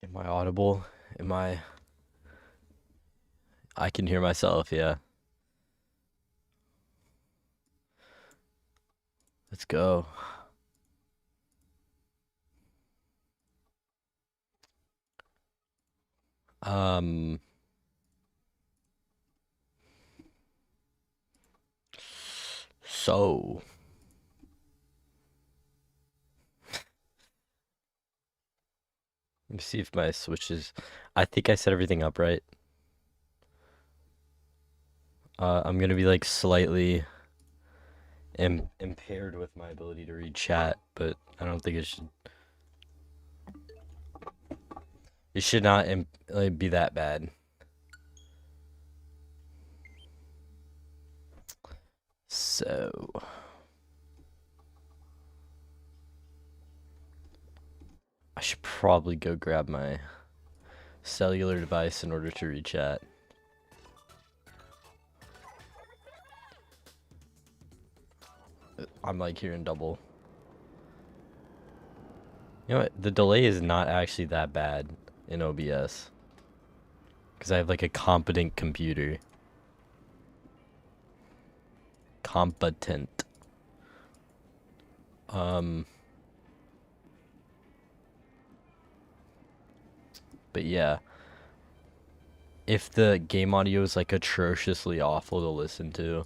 Am I audible? Am I? I can hear myself, yeah. Let's go. Um, so, let me see if my switch is. I think I set everything up right. I'm gonna be like slightly impaired with my ability to read chat, but I don't think it should not like, be that bad. So, I should probably go grab my cellular device in order to read chat. I'm like hearing double. You know what? The delay is not actually that bad in OBS because I have like a competent computer. Competent. Um, but yeah, if the game audio is like atrociously awful to listen to,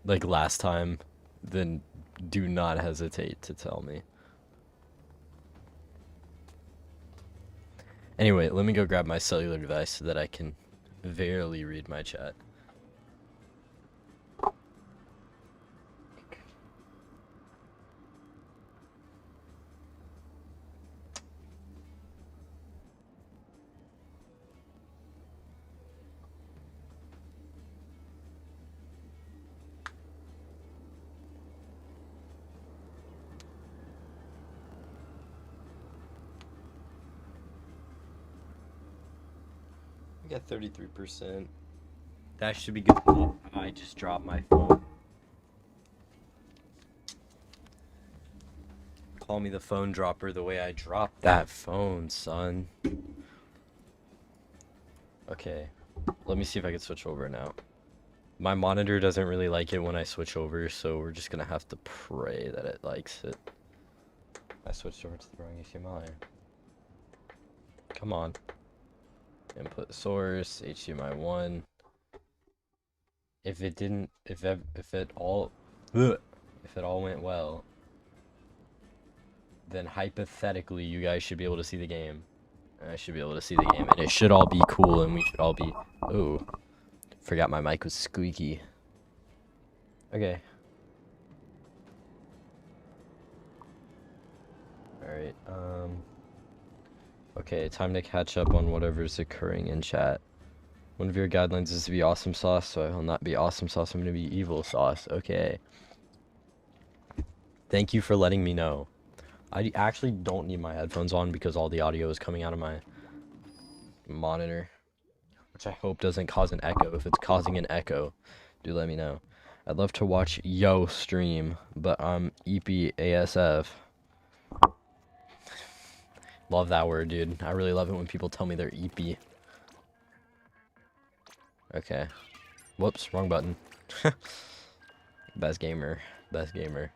like last time, then do not hesitate to tell me. Anyway, let me go grab my cellular device so that I can verily read my chat. I got 33%. That should be good enough. I just dropped my phone. Call me the phone dropper the way I dropped that phone, son. Okay, let me see if I can switch over now. My monitor doesn't really like it when I switch over, so we're just gonna have to pray that it likes it. I switched over to the wrong HDMI. Come on. Input source, HDMI 1. If it didn't, if it all, ugh, if it all went well, then hypothetically you guys should be able to see the game. I should be able to see the game, and it should all be cool, and we should all be. Oh, forgot my mic was squeaky. Okay. Alright, okay, time to catch up on whatever's occurring in chat. One of your guidelines is to be awesome sauce, so I will not be awesome sauce, I'm gonna be evil sauce. Okay. Thank you for letting me know. I actually don't need my headphones on because all the audio is coming out of my monitor, which I hope doesn't cause an echo. If it's causing an echo, do let me know. I'd love to watch Yo stream, but I'm EPASF. Love that word, dude. I really love it when people tell me they're EP. Okay. Whoops, wrong button. Best gamer. Best gamer.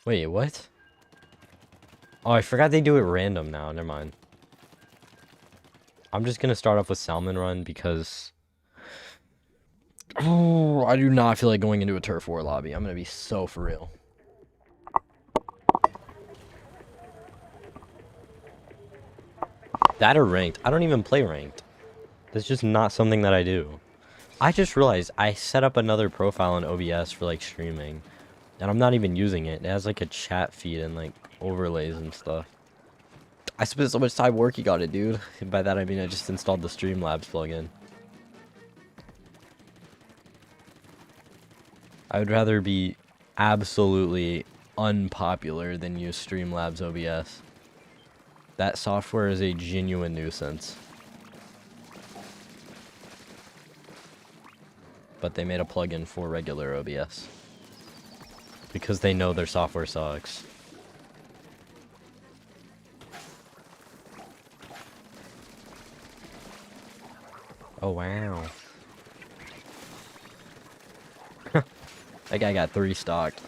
Wait, what? Oh, I forgot they do it random now. Never mind. I'm just gonna start off with Salmon Run because... Oh, I do not feel like going into a Turf War lobby. I'm gonna be so for real. That or ranked. I don't even play ranked. That's just not something that I do. I just realized I set up another profile in OBS for like streaming, and I'm not even using it. It has like a chat feed and like overlays and stuff. I spent so much time working on it, dude. And by that I mean I just installed the Streamlabs plugin. I would rather be absolutely unpopular than use Streamlabs OBS. That software is a genuine nuisance. But they made a plugin for regular OBS. Because they know their software sucks. Oh, wow. That guy got 3 stocked.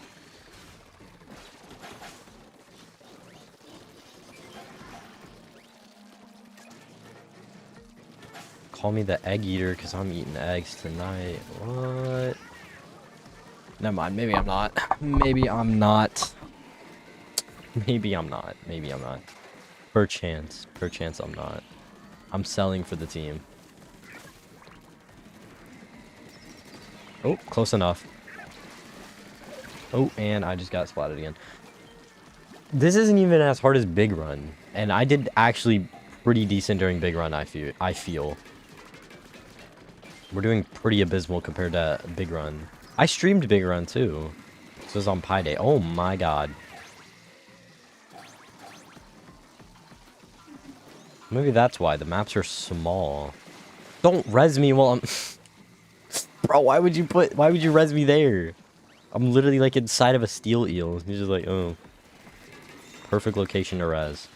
Call me the egg eater because I'm eating eggs tonight. What? Never mind. Maybe I'm not. Maybe I'm not. Maybe I'm not. Maybe I'm not. Perchance. Perchance I'm not. I'm selling for the team. Oh, close enough. Oh, and I just got splatted again. This isn't even as hard as Big Run. And I did actually pretty decent during Big Run, I feel. We're doing pretty abysmal compared to Big Run. I streamed Big Run too. This was on Pi Day. Oh my god. Maybe that's why. The maps are small. Don't res me while I'm... Bro, why would you res me there? I'm literally like inside of a steel eel. He's just like, oh. Perfect location to res.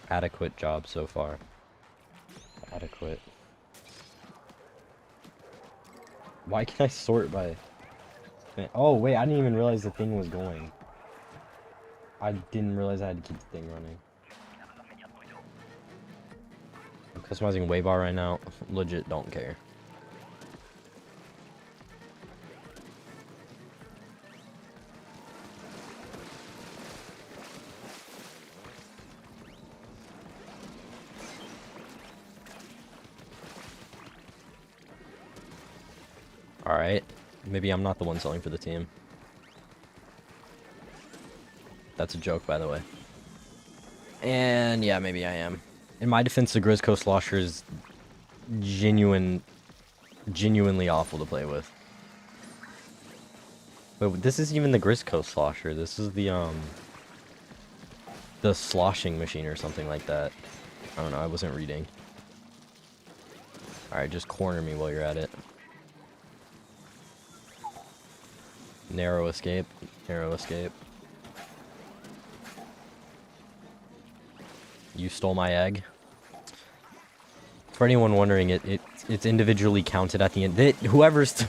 Adequate job so far. Adequate. Why can't I sort by... Oh, wait, I didn't even realize the thing was going. I didn't realize I had to keep the thing running. I'm customizing waybar right now. Legit don't care. Alright. Maybe I'm not the one selling for the team. That's a joke, by the way. And yeah, maybe I am. In my defense, the Grizzco Slosher is genuinely awful to play with. But this isn't even the Grizzco Slosher. This is the sloshing machine or something like that. I don't know, I wasn't reading. Alright, just corner me while you're at it. Narrow escape. Narrow escape. You stole my egg. For anyone wondering, it's individually counted at the end. Whoever's...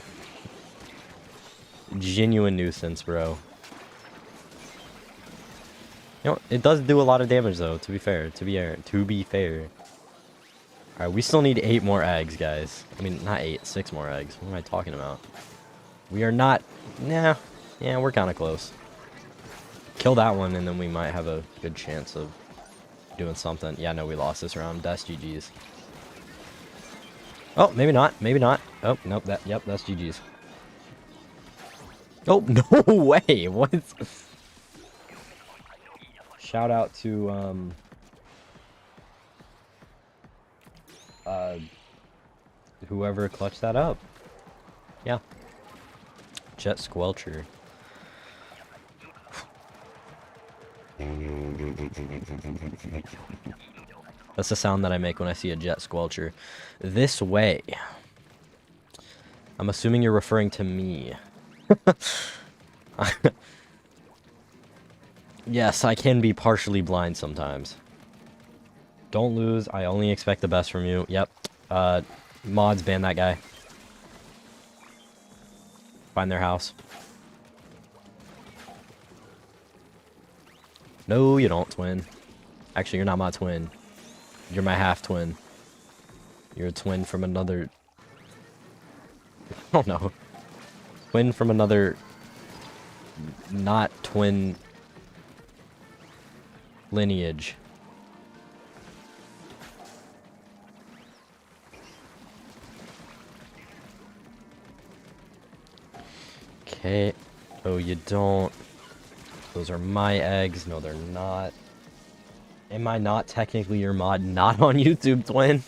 Genuine nuisance, bro. You know, it does do a lot of damage, though, to be fair. To be fair. Alright, we still need 8 more eggs, guys. I mean, not 8, 6 more eggs. What am I talking about? We are not... Nah. Yeah, we're kind of close. Kill that one, and then we might have a good chance of doing something. Yeah, no, we lost this round. That's GG's. Oh, maybe not. Maybe not. Oh, nope. Yep, that's GG's. Oh, no way. What? Shout out to, whoever clutched that up. Yeah. Jet Squelcher. That's the sound that I make when I see a jet squelcher. This way. I'm assuming you're referring to me. Yes, I can be partially blind sometimes. Don't lose. I only expect the best from you. Yep. Mods, ban that guy. Find their house. No, you don't, twin. Actually, you're not my twin. You're my half-twin. You're a twin from another... I don't know. Twin from another... Not twin... lineage. Okay. Oh, you don't. Those are my eggs. No, they're not. Am I not technically your mod? Not on YouTube, twin.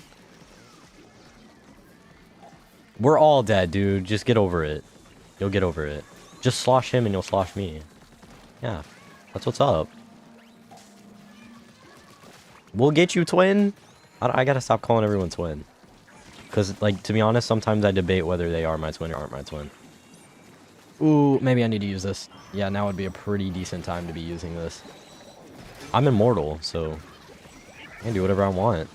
We're all dead, dude. Just get over it. You'll get over it. Just slosh him and you'll slosh me. Yeah. That's what's up. We'll get you, twin. I gotta stop calling everyone twin. Because, like, to be honest, sometimes I debate whether they are my twin or aren't my twin. Ooh, maybe I need to use this. Yeah, now would be a pretty decent time to be using this. I'm immortal, so... I can do whatever I want.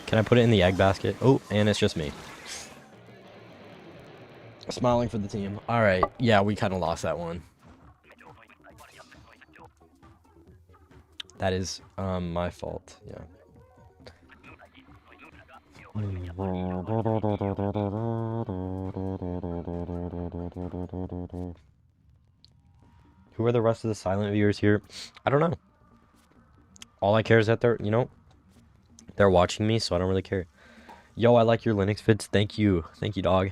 Can I put it in the egg basket? Oh, and it's just me. Smiling for the team. Alright, yeah, we kind of lost that one. That is, my fault, yeah. Who are the rest of the silent viewers here? I don't know. All I care is that they're, you know, they're watching me, so I don't really care. Yo, I like your Linux vids. Thank you. Thank you, dog.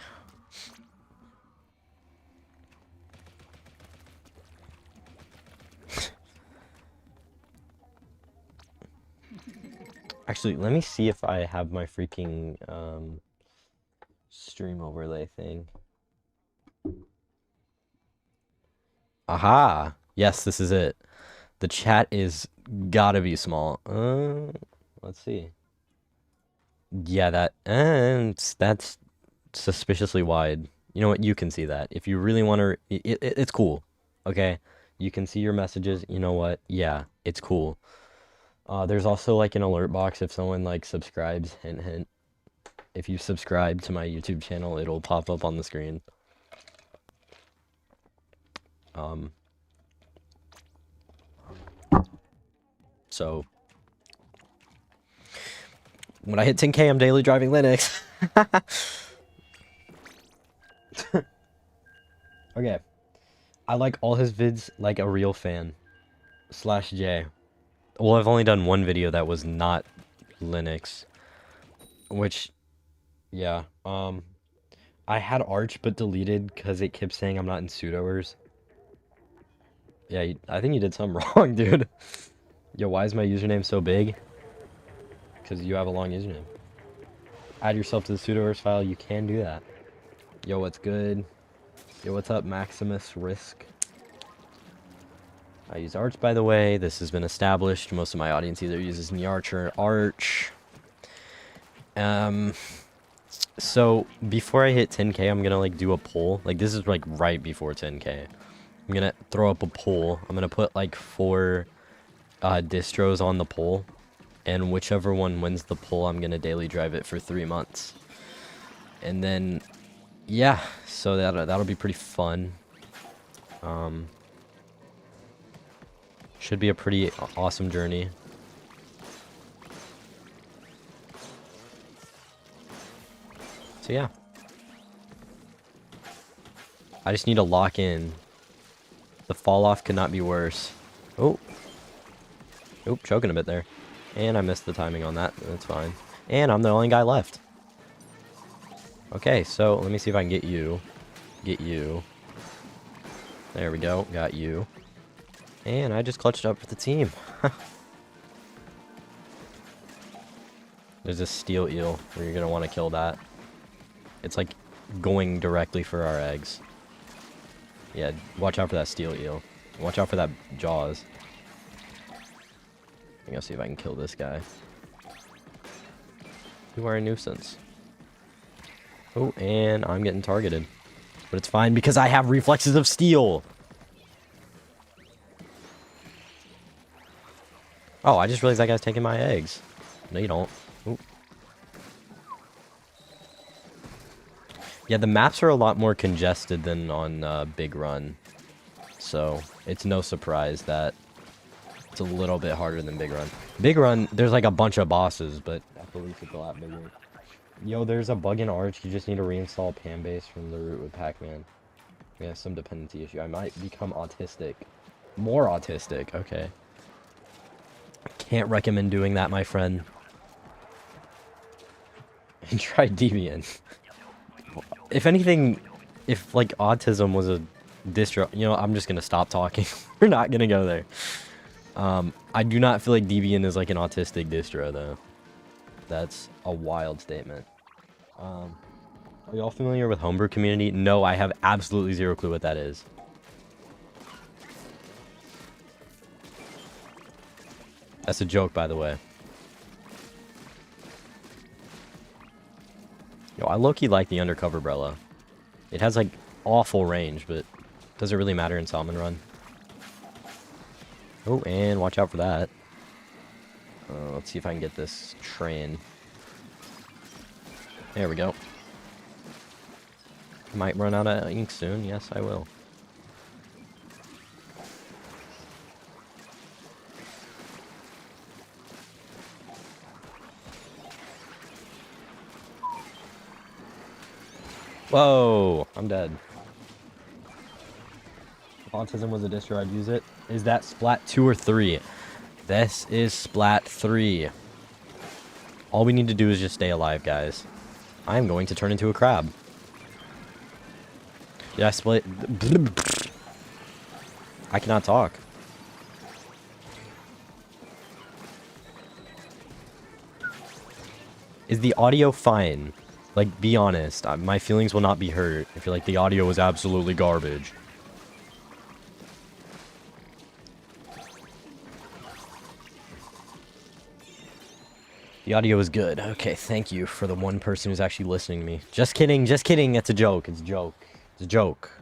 Actually, let me see if I have my freaking stream overlay thing. Aha! Yes, this is it. The chat is gotta be small. Let's see. Yeah, that's suspiciously wide. You know what? You can see that. If you really want to, it's cool. Okay? You can see your messages. You know what? Yeah, it's cool. There's also like an alert box if someone like subscribes. Hint, hint. If you subscribe to my YouTube channel, it'll pop up on the screen. So when I hit 10K, I'm daily driving Linux. Okay. I like all his vids like a real fan. /J. Well, I've only done one video that was not Linux. Which, yeah. I had Arch but deleted because it kept saying I'm not in sudoers. Yeah, I think you did something wrong, dude. Yo, why is my username so big? Because you have a long username. Add yourself to the sudoers file, you can do that. Yo, what's good? Yo, what's up, Maximus Risk? I use Arch, by the way. This has been established. Most of my audience either uses Nyarch or Arch. So, before I hit 10K, I'm gonna, like, do a poll. Like, this is, like, right before 10K. I'm gonna throw up a poll. I'm gonna put, like, 4 distros on the poll. And whichever one wins the poll, I'm gonna daily drive it for 3 months. And then, yeah, so that'll be pretty fun. Should be a pretty awesome journey. So yeah. I just need to lock in. The fall off could not be worse. Oh. Oop, choking a bit there. And I missed the timing on that. That's fine. And I'm the only guy left. Okay, so let me see if I can get you. Get you. There we go. Got you. And I just clutched up for the team. There's a steel eel where you're going to want to kill that. It's like going directly for our eggs. Yeah, watch out for that steel eel. Watch out for that jaws. I'm gonna see if I can kill this guy. You are a nuisance. Oh, and I'm getting targeted. But it's fine because I have reflexes of steel. Oh, I just realized that guy's taking my eggs. No, you don't. Ooh. Yeah, the maps are a lot more congested than on Big Run. So, it's no surprise that it's a little bit harder than Big Run. Big Run, there's like a bunch of bosses, but at the least it's a lot bigger. Yo, there's a bug in Arch. You just need to reinstall Panbase from the root with Pac-Man. Yeah, some dependency issue. I might become autistic. More autistic, okay. Can't recommend doing that, my friend. And try Debian. If anything, if like autism was a distro, you know, I'm just gonna stop talking. We're not gonna go there. I do not feel like Debian is like an autistic distro, though. That's a wild statement. Are y'all familiar with Homebrew Community? No, I have absolutely zero clue what that is. That's a joke, by the way. Yo, I low-key like the Undercover Umbrella. It has, like, awful range, but does it really matter in Salmon Run? Oh, and watch out for that. Let's see if I can get this train. There we go. Might run out of ink soon. Yes, I will. Whoa! I'm dead. If autism was a distro, I'd use it. Is that Splat 2 or 3? This is Splat 3. All we need to do is just stay alive, guys. I'm going to turn into a crab. Did I split? I cannot talk. Is the audio fine? Like, be honest. My feelings will not be hurt if you're like, the audio was absolutely garbage. The audio is good. Okay, thank you for the one person who's actually listening to me. Just kidding, just kidding. It's a joke. It's a joke. It's a joke.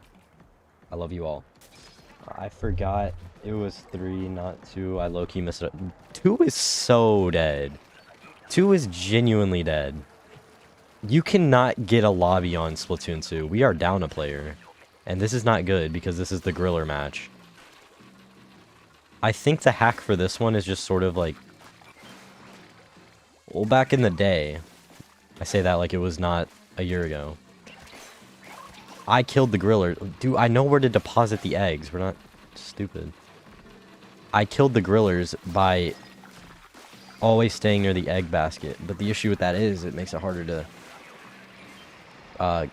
I love you all. I forgot it was 3, not 2. I low-key missed it. 2 is so dead. 2 is genuinely dead. You cannot get a lobby on Splatoon 2. We are down a player. And this is not good because this is the griller match. I think the hack for this one is just sort of like... Well, back in the day, I say that like it was not a year ago. I killed the griller. Dude, I know where to deposit the eggs. We're not stupid. I killed the grillers by always staying near the egg basket. But the issue with that is it makes it harder to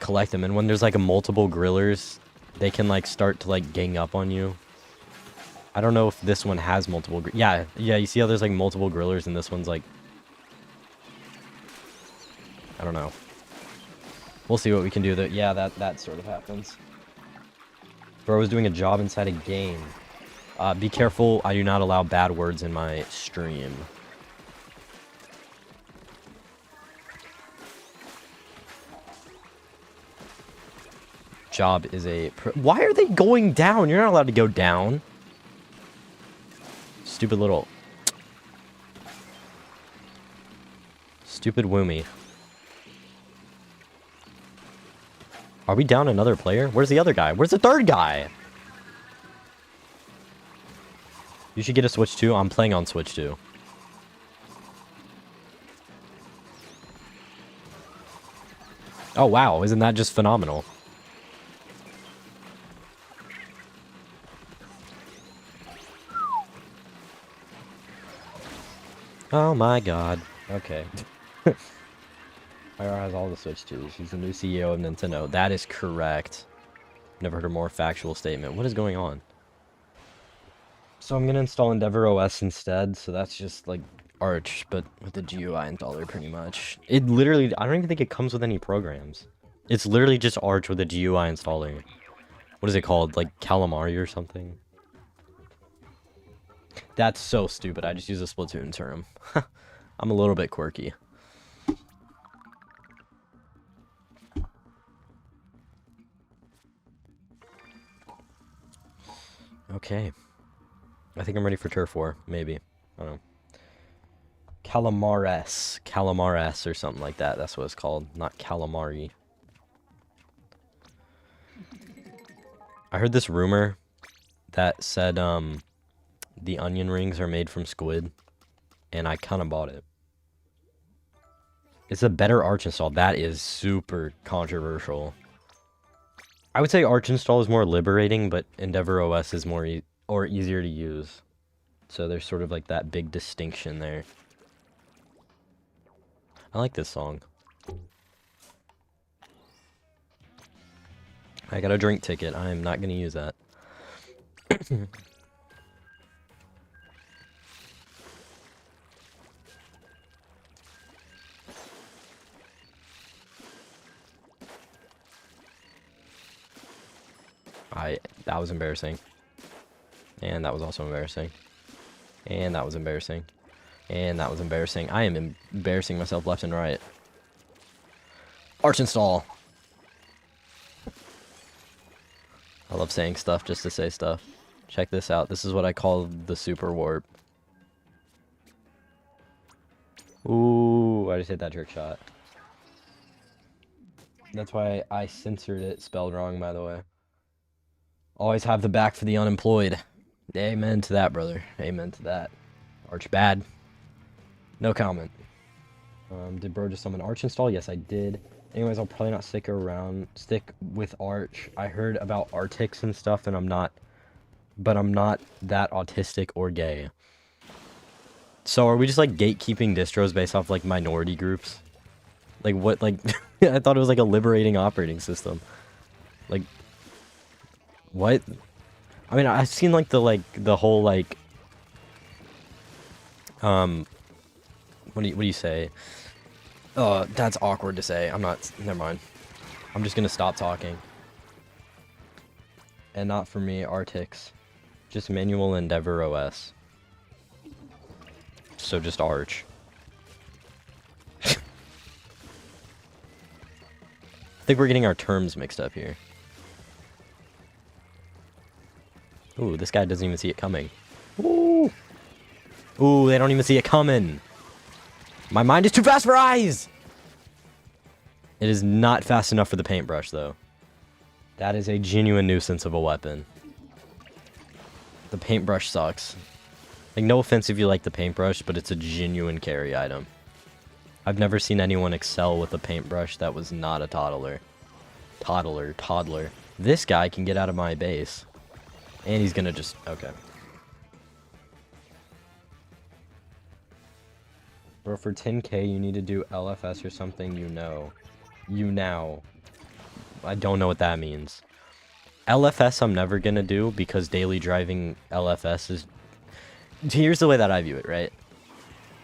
collect them. And when there's like a multiple grillers, they can like start to like gang up on you. I don't know if this one has multiple. Yeah, you see how there's like multiple grillers and this one's like... I don't know. We'll see what we can do. Yeah, that sort of happens. Bro was doing a job inside a game. Be careful. I do not allow bad words in my stream. Job is a... Why are they going down? You're not allowed to go down. Stupid little... Stupid Woomy. Are we down another player? Where's the other guy? Where's the third guy? You should get a Switch 2. I'm playing on Switch 2. Oh, wow. Isn't that just phenomenal? Oh my god. Okay. IR has all the Switch 2s. She's the new CEO of Nintendo. That is correct. Never heard a more factual statement. What is going on? So I'm going to install Endeavor OS instead. So that's just like Arch, but with the GUI installer pretty much. It literally, I don't even think it comes with any programs. It's literally just Arch with a GUI installer. What is it called? Like Calamari or something? That's so stupid. I just use a Splatoon term. I'm a little bit quirky. Okay. I think I'm ready for Turf War. Maybe. I don't know. Calamares. Calamares or something like that. That's what it's called. Not calamari. I heard this rumor that said the onion rings are made from squid. And I kind of bought it. It's a better Arch install. That is super controversial. I would say Arch install is more liberating, but Endeavor OS is more easier to use. So there's sort of like that big distinction there. I like this song. I got a drink ticket. I am not going to use that. That was embarrassing. And that was also embarrassing. And that was embarrassing. And that was embarrassing. I am embarrassing myself left and right. Arch install. I love saying stuff just to say stuff. Check this out. This is what I call the super warp. Ooh, I just hit that trick shot. That's why I censored it, spelled wrong, by the way. Always have the back for the unemployed. Amen to that, brother. Amen to that. Arch bad. No comment. Did bro just summon Arch install? Yes, I did. Anyways, I'll probably not stick with Arch. I heard about Arctics and stuff, and I'm not that autistic or gay. So are we just like gatekeeping distros based off like minority groups? Like what, like, I thought it was like a liberating operating system. Like, what? I mean, I've seen like the whole like, what do you say? That's awkward to say. Never mind. I'm just gonna stop talking. And not for me, Artix. Just manual Endeavor OS. So just Arch. I think we're getting our terms mixed up here. Ooh, this guy doesn't even see it coming. Ooh! Ooh, they don't even see it coming! My mind is too fast for eyes! It is not fast enough for the paintbrush, though. That is a genuine nuisance of a weapon. The paintbrush sucks. Like, no offense if you like the paintbrush, but it's a genuine carry item. I've never seen anyone excel with a paintbrush that was not a toddler. Toddler. This guy can get out of my base. And he's gonna just... Okay. Bro, for 10k, you need to do LFS or something you know. I don't know what that means. LFS I'm never gonna do because daily driving LFS is... Here's the way that I view it, right?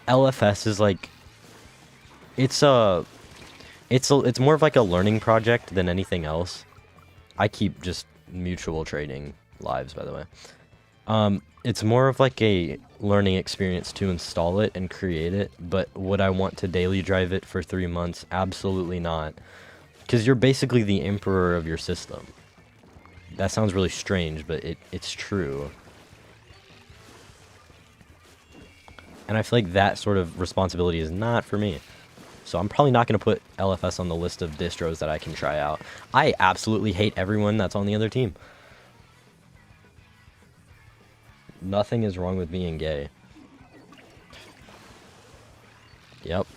LFS is like... It's more of like a learning project than anything else. I keep just mutual trading lives, by the way. It's more of like a learning experience to install it and create it, but would I want to daily drive it for 3 months? Absolutely not. Because you're basically the emperor of your system. That sounds really strange, but it's true. And I feel like that sort of responsibility is not for me. So I'm probably not going to put LFS on the list of distros that I can try out. I absolutely hate everyone that's on the other team. Nothing is wrong with being gay. Yep.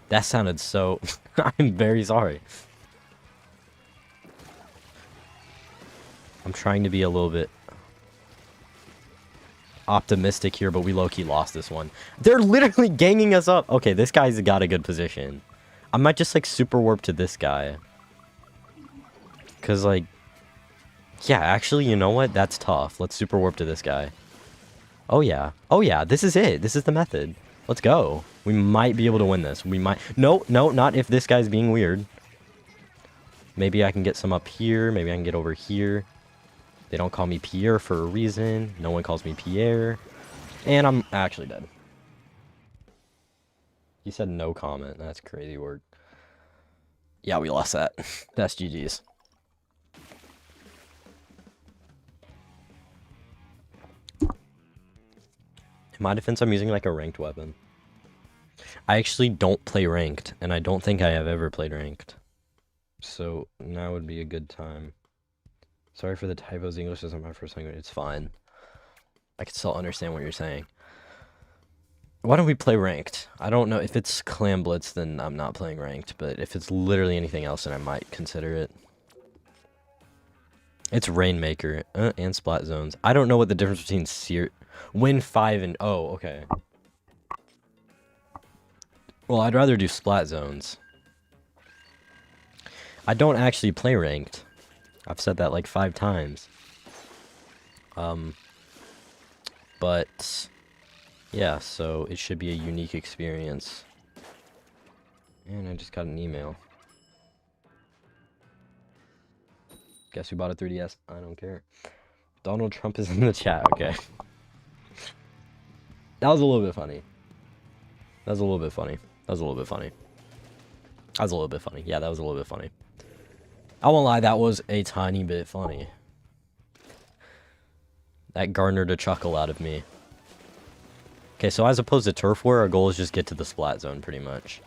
That sounded so... I'm very sorry. I'm trying to be a little bit optimistic here, but we low-key lost this one. They're literally ganging us up. Okay, this guy's got a good position. I might just, like, super warp to this guy. Because, like... Yeah, actually, you know what? That's tough. Let's super warp to this guy. Oh, yeah. Oh, yeah. This is it. This is the method. Let's go. We might be able to win this. We might... No, not if this guy's being weird. Maybe I can get some up here. Maybe I can get over here. They don't call me Pierre for a reason. No one calls me Pierre. And I'm actually dead. He said no comment. That's crazy work. Yeah, we lost that. That's GG's. In my defense, I'm using like a ranked weapon. I actually don't play ranked, and I don't think I have ever played ranked. So now would be a good time. Sorry for the typos. English isn't my first language. It's fine. I can still understand what you're saying. Why don't we play ranked? I don't know. If it's Clan Blitz, then I'm not playing ranked. But if it's literally anything else, then I might consider it. It's Rainmaker and Splat Zones. I don't know what the difference between Win 5 and... Oh, okay. Well, I'd rather do Splat Zones. I don't actually play ranked. I've said that like 5 times. But yeah, so it should be a unique experience. And I just got an email. Guess who bought a 3DS? I don't care. Donald Trump is in the chat. Okay. That was a little bit funny. That was a little bit funny. That was a little bit funny. That was a little bit funny. Yeah, that was a little bit funny. I won't lie, that was a tiny bit funny. That garnered a chuckle out of me. Okay, so as opposed to turf war, our goal is just get to the splat zone, pretty much.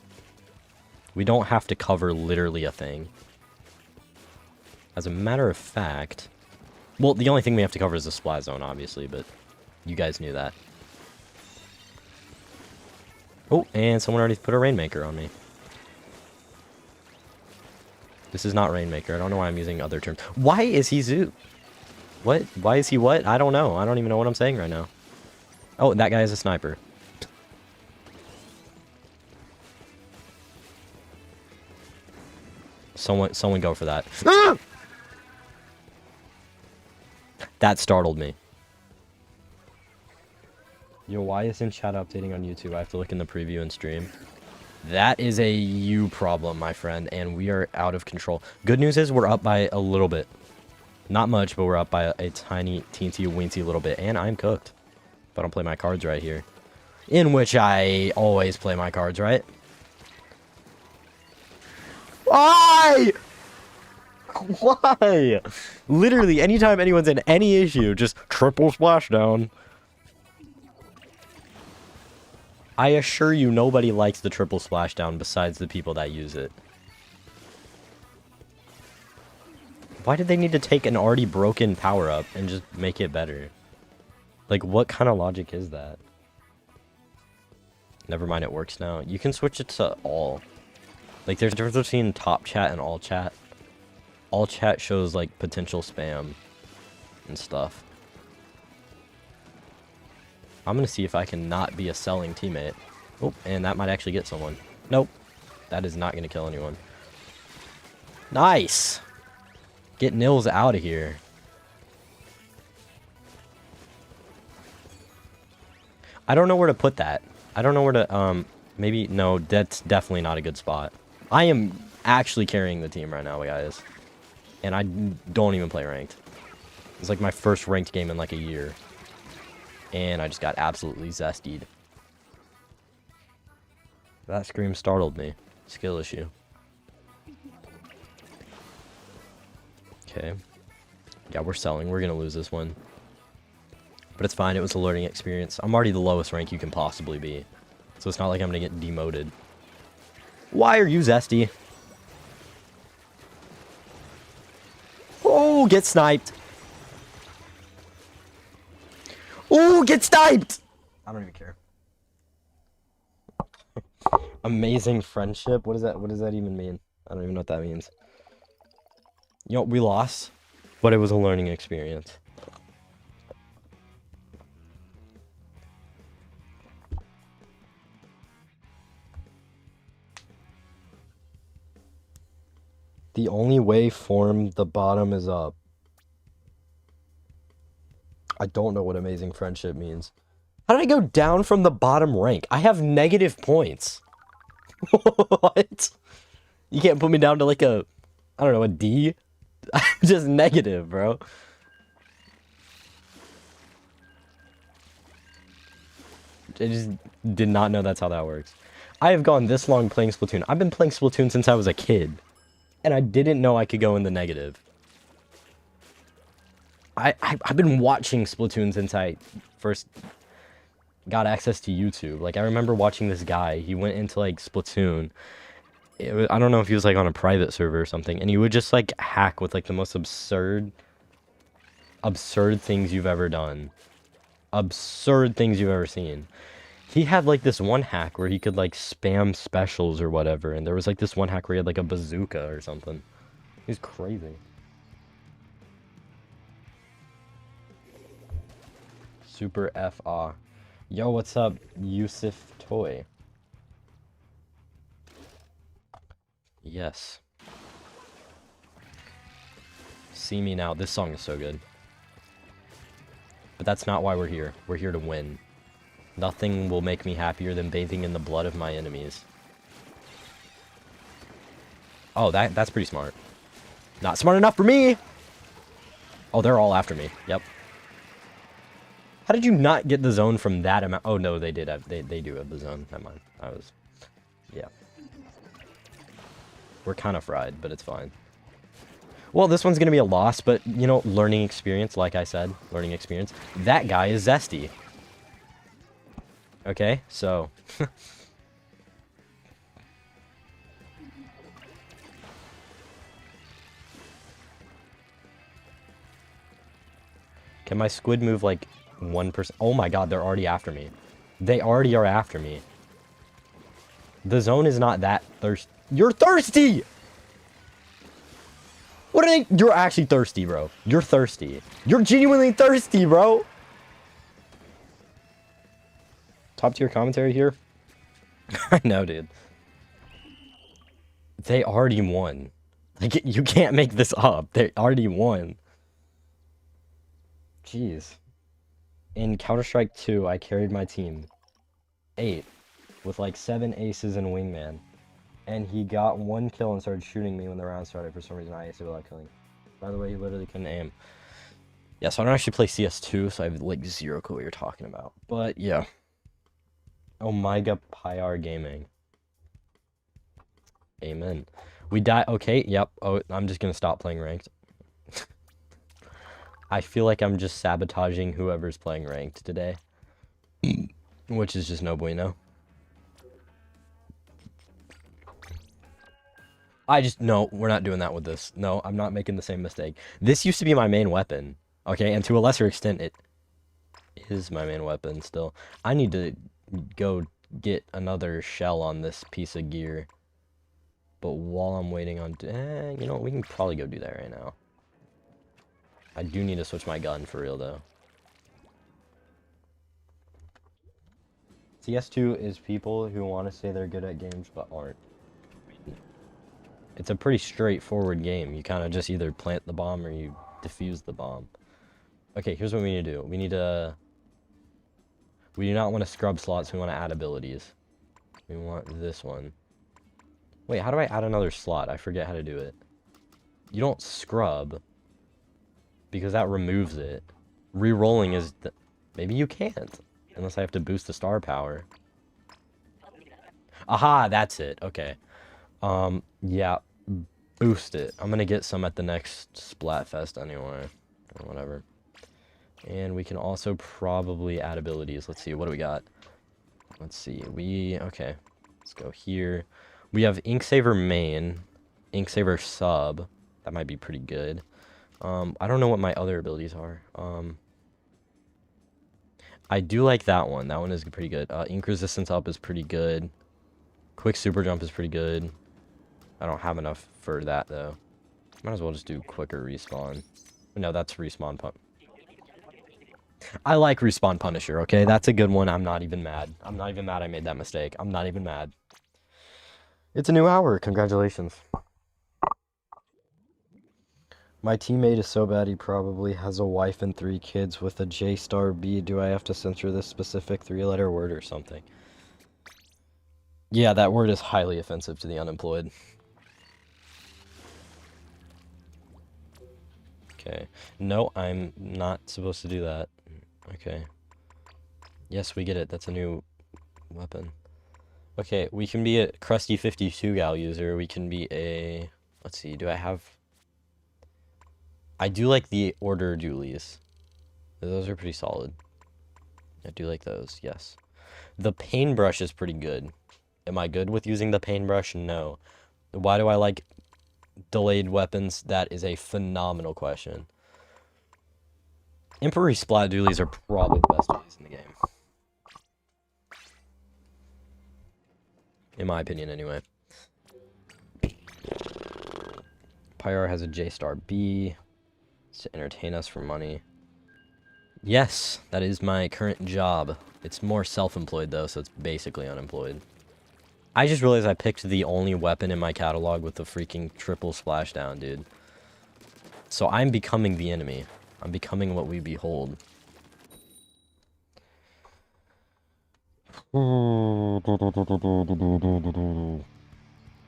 We don't have to cover literally a thing. As a matter of fact... Well, the only thing we have to cover is the splat zone, obviously, but you guys knew that. Oh, and someone already put a Rainmaker on me. This is not Rainmaker. I don't know why I'm using other terms. Why is he Zoo? What? Why is he what? I don't know. I don't even know what I'm saying right now. Oh, that guy is a sniper. Someone go for that. Ah! That startled me. Yo, why isn't chat updating on YouTube? I have to look in the preview and stream. That is a you problem, my friend, and we are out of control. Good news is we're up by a little bit. Not much, but we're up by a tiny, teensy, weensy little bit, and I'm cooked. If I don't play my cards right here. In which I always play my cards right. Why? Why? Literally, anytime anyone's in any issue, just triple splashdown. I assure you nobody likes the triple splashdown besides the people that use it. Why did they need to take an already broken power-up and just make it better? Like, what kind of logic is that? Never mind, it works now. You can switch it to all. Like, there's a difference between top chat and all chat. All chat shows, like, potential spam and stuff. I'm gonna see if I can not be a selling teammate. Oh, and that might actually get someone. Nope. That is not gonna kill anyone. Nice! Get Nils out of here. I don't know where to put that. I don't know where to, maybe, no, that's definitely not a good spot. I am actually carrying the team right now, guys. And I don't even play ranked. It's like my first ranked game in like a year. And I just got absolutely zestied. That scream startled me. Skill issue. Okay. Yeah, we're selling. We're gonna lose this one. But it's fine. It was a learning experience. I'm already the lowest rank you can possibly be. So it's not like I'm gonna get demoted. Why are you zesty? Oh, get sniped. Oh, get sniped! I don't even care. Amazing friendship? What does that even mean? I don't even know what that means. You know, we lost, but it was a learning experience. The only way form the bottom is up. I don't know what amazing friendship means. How did I go down from the bottom rank? I have negative points. What? You can't put me down to like a, I don't know, a D? I'm just negative, bro. I just did not know that's how that works. I have gone this long playing Splatoon. I've been playing Splatoon since I was a kid. And I didn't know I could go in the negative. I've been watching Splatoon since I first got access to YouTube. Like, I remember watching this guy. He went into, like, Splatoon. I don't know if he was, like, on a private server or something. And he would just, like, hack with, like, the most absurd things you've ever done. Absurd things you've ever seen. He had, like, this one hack where he could, like, spam specials or whatever. And there was, like, this one hack where he had, like, a bazooka or something. He's crazy. Super F-A. Yo, what's up, Yusuf Toy? Yes. See Me Now. This song is so good. But that's not why we're here. We're here to win. Nothing will make me happier than bathing in the blood of my enemies. Oh, that's pretty smart. Not smart enough for me! Oh, they're all after me. Yep. How did you not get the zone from that amount? Oh, no, they did have, they do have the zone. Never mind. Yeah. We're kind of fried, but it's fine. Well, this one's going to be a loss, but, you know, learning experience, like I said. Learning experience. That guy is zesty. Okay, so... Can my squid move like 1%? Oh my god, they're already after me. They already are after me. The zone is not that thirsty. You're thirsty! What are they? You're actually thirsty, bro. You're thirsty. You're genuinely thirsty, bro. Top tier commentary here. I know, dude. They already won. Like, you can't make this up. They already won. Jeez. In Counter-Strike 2, I carried my team 8 with like 7 aces and wingman. And he got 1 kill and started shooting me when the round started. For some reason, I aced it without killing. By the way, he literally couldn't aim. Yeah, so I don't actually play CS2, so I have like 0 clue what you're talking about. But yeah. Omega Pyar Gaming. Amen. We die. Okay, yep. Oh, I'm just gonna stop playing ranked. I feel like I'm just sabotaging whoever's playing ranked today. Which is just no bueno. No, we're not doing that with this. No, I'm not making the same mistake. This used to be my main weapon. Okay, and to a lesser extent, it is my main weapon still. I need to go get another shell on this piece of gear. But while I'm waiting on... you know, we can probably go do that right now. I do need to switch my gun for real, though. CS2 is people who want to say they're good at games, but aren't. It's a pretty straightforward game. You kind of just either plant the bomb or you defuse the bomb. Okay, here's what we need to do. We need to... We do not want to scrub slots. We want to add abilities. We want this one. Wait, how do I add another slot? I forget how to do it. You don't scrub. Because that removes it. Rerolling is... Maybe you can't. Unless I have to boost the star power. Aha, that's it. Okay. Yeah. Boost it. I'm gonna get some at the next Splatfest anyway. Or whatever. And we can also probably add abilities. Let's see, what do we got? Let's see, okay. Let's go here. We have Inksaver main. Inksaver sub. That might be pretty good. I don't know what my other abilities are. I do like that one. That one is pretty good. Ink resistance up is pretty good. Quick super jump is pretty good. I don't have enough for that, though. Might as well just do quicker respawn. No, that's respawn pump. I like respawn Punisher, okay? That's a good one. I'm not even mad. I'm not even mad I made that mistake. I'm not even mad. It's a new hour. Congratulations. My teammate is so bad he probably has a wife and 3 kids with a J B. Do I have to censor this specific 3-letter word or something? Yeah, that word is highly offensive to the unemployed. Okay. No, I'm not supposed to do that. Okay. Yes, we get it. That's a new weapon. Okay, we can be a crusty 52 gal user. We can be a... Let's see, do I have... I do like the order dualies. Those are pretty solid. I do like those, yes. The paintbrush is pretty good. Am I good with using the paintbrush? No. Why do I like delayed weapons? That is a phenomenal question. Emperor Splat dualies are probably the best dualies in the game. In my opinion, anyway. Pyar has a J-B to entertain us for money. Yes, that is my current job. It's more self-employed, though, so it's basically unemployed. I just realized I picked the only weapon in my catalog with the freaking triple splashdown, dude. So I'm becoming the enemy. I'm becoming what we behold.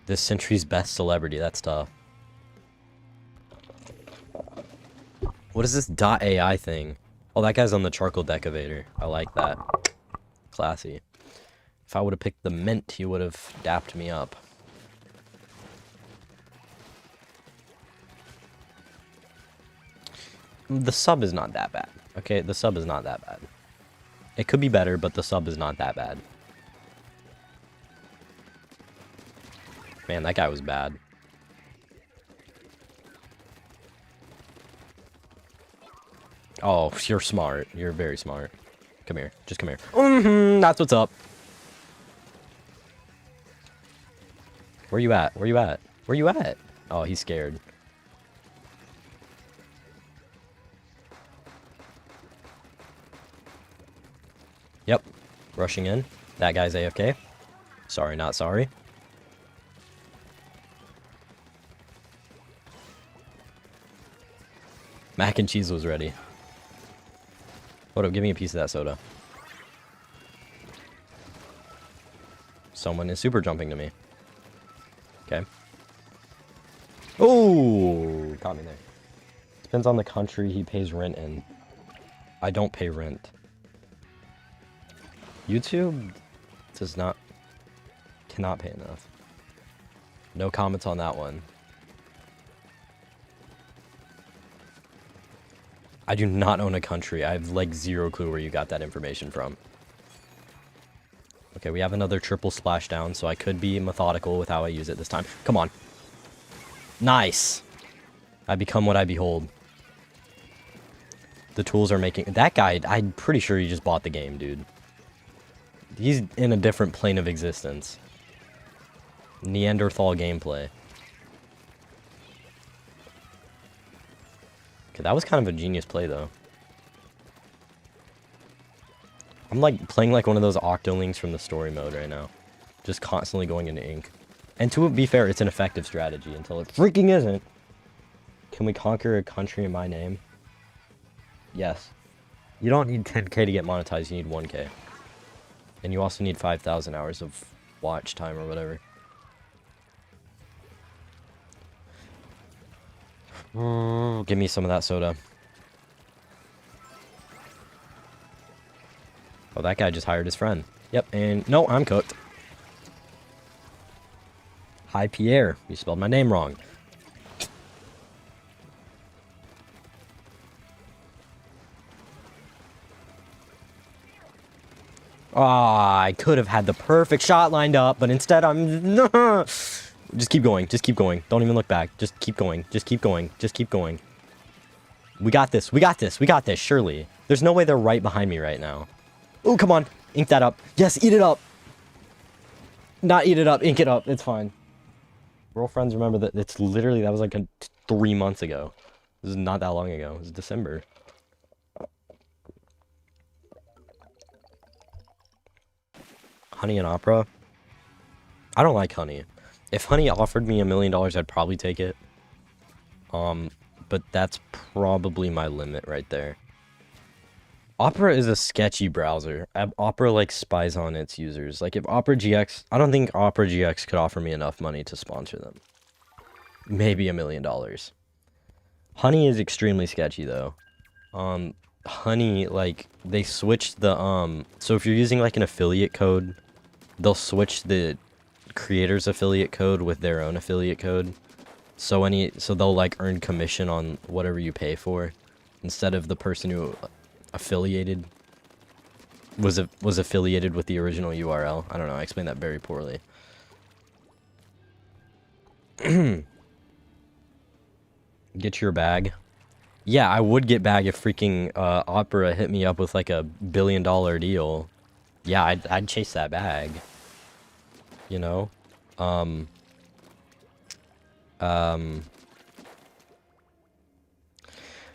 This century's best celebrity, that's tough. What is this .ai thing? Oh, that guy's on the charcoal decavator. I like that. Classy. If I would have picked the mint, he would have dapped me up. The sub is not that bad. Okay, the sub is not that bad. It could be better, but the sub is not that bad. Man, that guy was bad. Oh, you're smart. You're very smart. Come here. Just come here. That's what's up. Where you at? Where you at? Where you at? Oh, he's scared. Yep. Rushing in. That guy's AFK. Sorry, not sorry. Mac and cheese was ready. Hold up, give me a piece of that soda. Someone is super jumping to me. Okay. Oh, got me there. Depends on the country he pays rent in. I don't pay rent. YouTube cannot pay enough. No comments on that one. I do not own a country. I have like zero clue where you got that information from. Okay, we have another triple splashdown, so I could be methodical with how I use it this time. Come on. Nice. I become what I behold. The tools are making... That guy, I'm pretty sure he just bought the game, dude. He's in a different plane of existence. Neanderthal gameplay. Okay, that was kind of a genius play, though. I'm like playing like one of those octolings from the story mode right now. Just constantly going into ink. And to be fair, it's an effective strategy until it freaking isn't. Can we conquer a country in my name? Yes. You don't need 10k to get monetized, you need 1k. And you also need 5,000 hours of watch time or whatever. Give me some of that soda. Oh, that guy just hired his friend. Yep, and no, I'm cooked. Hi, Pierre. You spelled my name wrong. Ah, I could have had the perfect shot lined up, but instead I'm... Just keep going. Just keep going. Don't even look back. Just keep going. Just keep going. Just keep going. We got this. We got this. We got this, surely. There's no way they're right behind me right now. Oh, come on. Ink that up. Yes, eat it up. Not eat it up. Ink it up. It's fine. Girlfriends, remember that it's literally... That was like 3 months ago. This is not that long ago. It was December. Honey and Opera? I don't like Honey. If Honey offered me $1 million, I'd probably take it. But that's probably my limit right there. Opera is a sketchy browser. Opera, like, spies on its users. Like, if Opera GX... I don't think Opera GX could offer me enough money to sponsor them. Maybe $1 million. Honey is extremely sketchy, though. Honey, like, they switched the, So if you're using, like, an affiliate code, they'll switch the creator's affiliate code with their own affiliate code. So they'll, like, earn commission on whatever you pay for, instead of the person who was affiliated with the original URL. I don't know, I explained that very poorly. Get your bag. Yeah, I would get bag if freaking Opera hit me up with like a $1 billion deal. Yeah, I'd chase that bag. You know?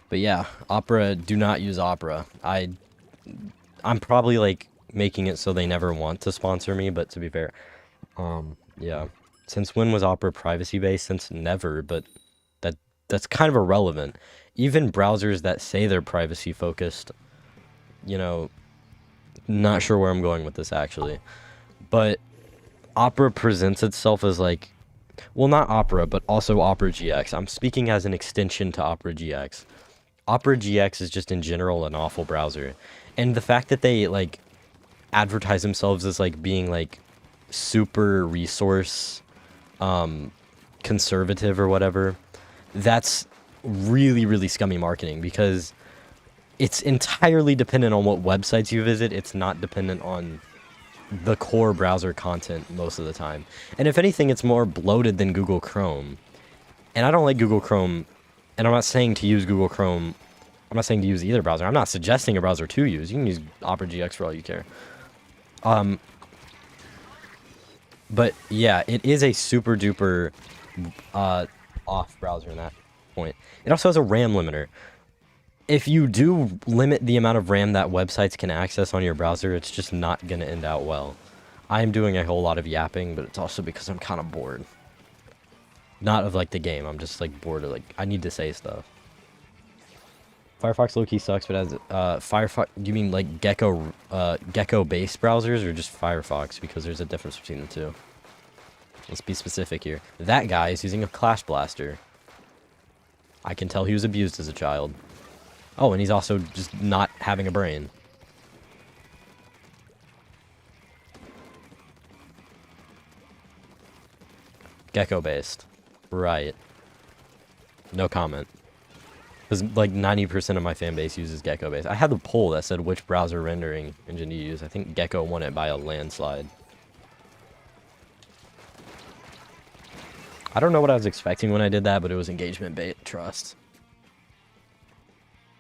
But yeah, Opera, do not use Opera. I'm probably like making it so they never want to sponsor me, but to be fair, yeah. Since when was Opera privacy based? Since never, but that's kind of irrelevant. Even browsers that say they're privacy focused, you know, not sure where I'm going with this actually, but Opera presents itself as like, well, not Opera, but also Opera GX. I'm speaking as an extension to Opera GX. Opera GX is just in general an awful browser. And the fact that they like advertise themselves as like being like super resource conservative or whatever, that's really, really scummy marketing, because it's entirely dependent on what websites you visit. It's not dependent on the core browser content most of the time. And if anything, it's more bloated than Google Chrome. And I don't like Google Chrome, and I'm not saying to use Google Chrome. I'm not saying to use either browser. I'm not suggesting a browser to use. You can use Opera GX for all you care. But yeah, it is a super duper off browser in that point. It also has a RAM limiter. If you do limit the amount of RAM that websites can access on your browser, it's just not going to end out well. I'm doing a whole lot of yapping, but it's also because I'm kind of bored. Not of, like, the game. I'm just, like, bored of, like, I need to say stuff. Firefox low-key sucks, but as, Firefox, you mean, like, Gecko-based browsers, or just Firefox? Because there's a difference between the two. Let's be specific here. That guy is using a Clash Blaster. I can tell he was abused as a child. Oh, and he's also just not having a brain. Gecko-based. Right. No comment. Because, like, 90% of my fan base uses Gecko-based. I had the poll that said which browser rendering engine do you use. I think Gecko won it by a landslide. I don't know what I was expecting when I did that, but it was engagement bait. Trust.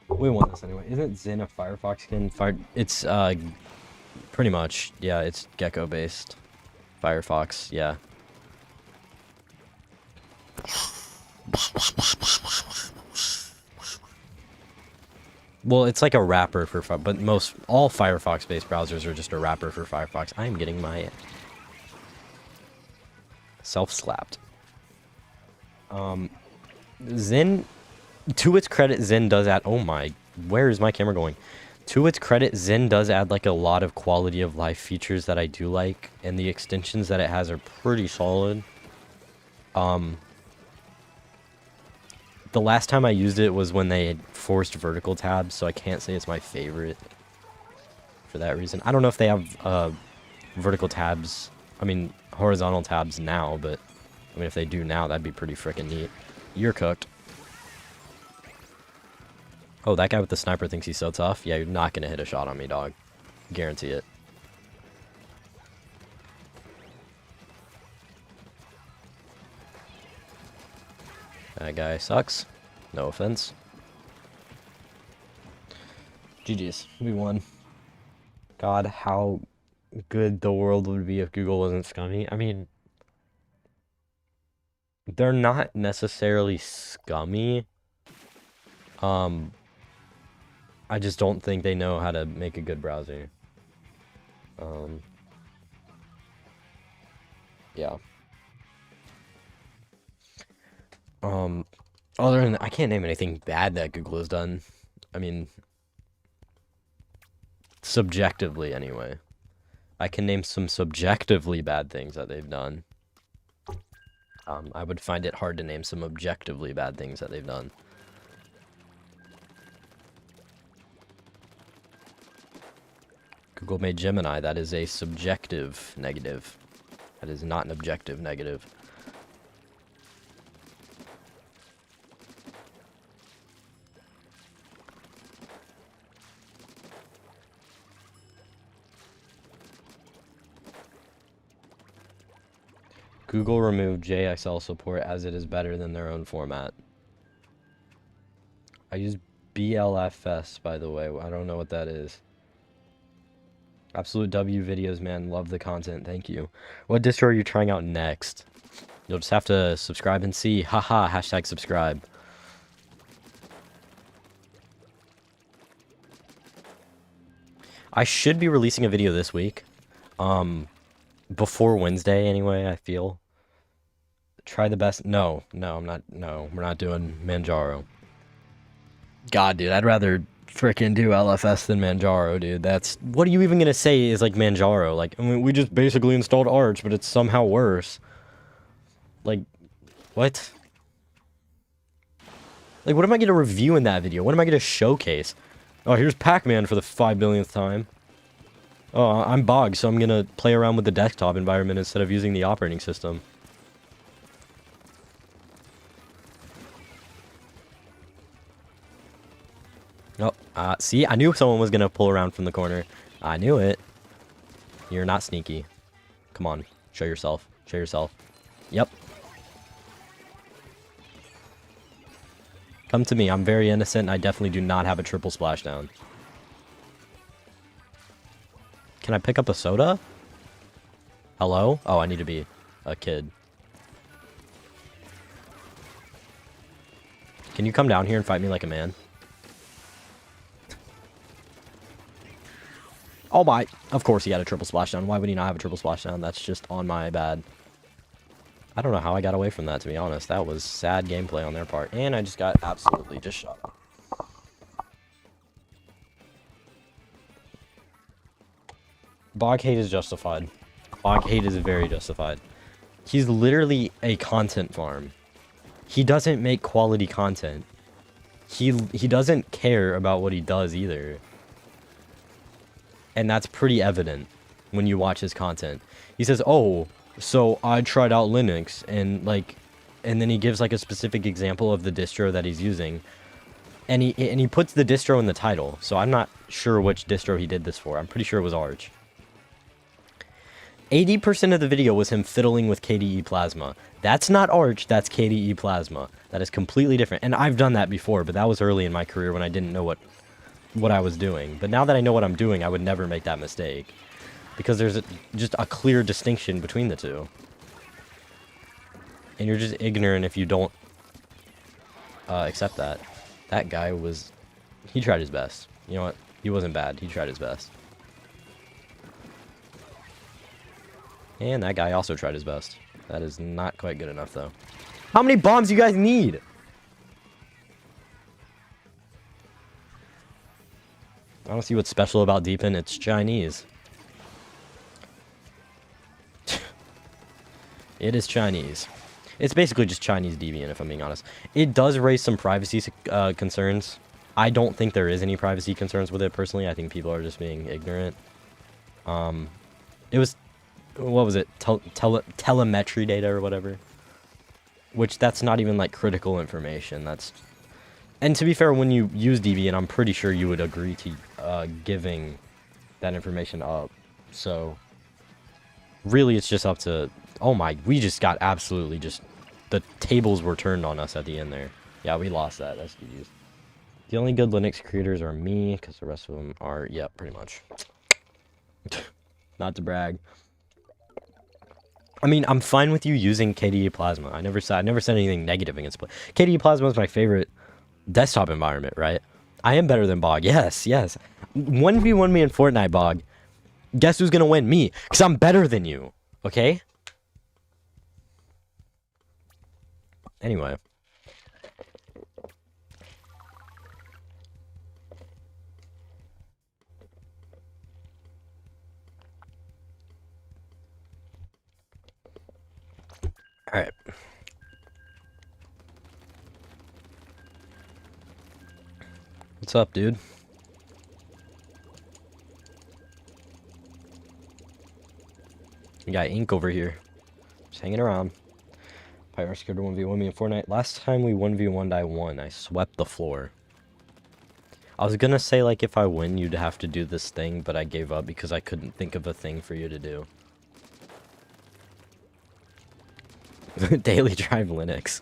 We won this anyway. Isn't Zen a Firefox skin? It's, pretty much. Yeah, it's Gecko-based. Firefox, yeah. Well, it's like a wrapper for but all Firefox-based browsers are just a wrapper for Firefox. I am getting my self-slapped. Zen, to its credit, Zen does add, oh my, where is my camera going? To its credit, Zen does add, like, a lot of quality of life features that I do like, and the extensions that it has are pretty solid. The last time I used it was when they had forced vertical tabs, so I can't say it's my favorite for that reason. I don't know if they have vertical tabs, I mean, horizontal tabs now, but, I mean, if they do now, that'd be pretty freaking neat. You're cooked. Oh, that guy with the sniper thinks he's so tough? Yeah, you're not gonna hit a shot on me, dog. Guarantee it. That guy sucks. No offense. GG's. We won. God, how good the world would be if Google wasn't scummy. I mean, they're not necessarily scummy. I just don't think they know how to make a good browser. Yeah. Other than, I can't name anything bad that Google has done. I mean, subjectively anyway. I can name some subjectively bad things that they've done. I would find it hard to name some objectively bad things that they've done. Google made Gemini. That is a subjective negative. That is not an objective negative. Google removed JSL support as it is better than their own format. I use BLFS, by the way. I don't know what that is. Absolute W videos, man. Love the content. Thank you. What distro are you trying out next? You'll just have to subscribe and see. Haha, hashtag subscribe. I should be releasing a video this week. Before Wednesday, anyway, I feel. Try the best. No, I'm not. No, we're not doing Manjaro. God, dude, I'd rather freaking do LFS than Manjaro, dude. That's, what are you even gonna say is like Manjaro? Like, I mean, we just basically installed Arch, but it's somehow worse. Like, what? Like, what am I gonna review in that video? What am I gonna showcase? Oh, here's Pac-Man for the 5 billionth time. Oh, I'm Bog, so I'm gonna play around with the desktop environment instead of using the operating system. Oh, see? I knew someone was gonna pull around from the corner. I knew it. You're not sneaky. Come on. Show yourself. Show yourself. Yep. Come to me. I'm very innocent, and I definitely do not have a triple splashdown. Can I pick up a soda? Hello? Oh, I need to be a kid. Can you come down here and fight me like a man? Oh my. Of course he had a triple splashdown. Why would he not have a triple splashdown? That's just on my bad. I don't know how I got away from that, to be honest. That was sad gameplay on their part. And I just got absolutely just shot. Bog hate is justified. Bog hate is very justified. He's literally a content farm. He doesn't make quality content. He doesn't care about what he does either. And that's pretty evident when you watch his content. He says, "Oh, so I tried out Linux," and then he gives like a specific example of the distro that he's using. And he puts the distro in the title. So I'm not sure which distro he did this for. I'm pretty sure it was Arch. 80% of the video was him fiddling with KDE Plasma. That's not Arch, that's KDE Plasma. That is completely different. And I've done that before, but that was early in my career when I didn't know what I was doing. But now that I know what I'm doing, I would never make that mistake. Because there's just a clear distinction between the two. And you're just ignorant if you don't accept that. That guy he tried his best. You know what? He wasn't bad. He tried his best. And that guy also tried his best. That is not quite good enough, though. How many bombs do you guys need? I don't see what's special about Deepin. It's Chinese. It is Chinese. It's basically just Chinese Debian, if I'm being honest. It does raise some privacy concerns. I don't think there is any privacy concerns with it, personally. I think people are just being ignorant. It was... What was it? Telemetry data or whatever. Which, that's not even, like, critical information. That's... And to be fair, when you use Debian, I'm pretty sure you would agree to giving that information up. So, really, it's just up to... Oh my, we just got absolutely just... The tables were turned on us at the end there. Yeah, we lost that. That's GG's. The only good Linux creators are me, because the rest of them are... Yeah, pretty much. Not to brag. I mean, I'm fine with you using KDE Plasma. I never said anything negative against KDE Plasma is my favorite desktop environment, right? I am better than Bog. Yes, yes. 1v1 me in Fortnite, Bog. Guess who's gonna win? Me. Because I'm better than you. Okay? Anyway. Alright. What's up, dude? We got Ink over here. Just hanging around. Pyro scared to 1v1 me in Fortnite. Last time we 1v1'd, I won. I swept the floor. I was gonna say, like, if I win, you'd have to do this thing, but I gave up because I couldn't think of a thing for you to do. Daily Drive Linux.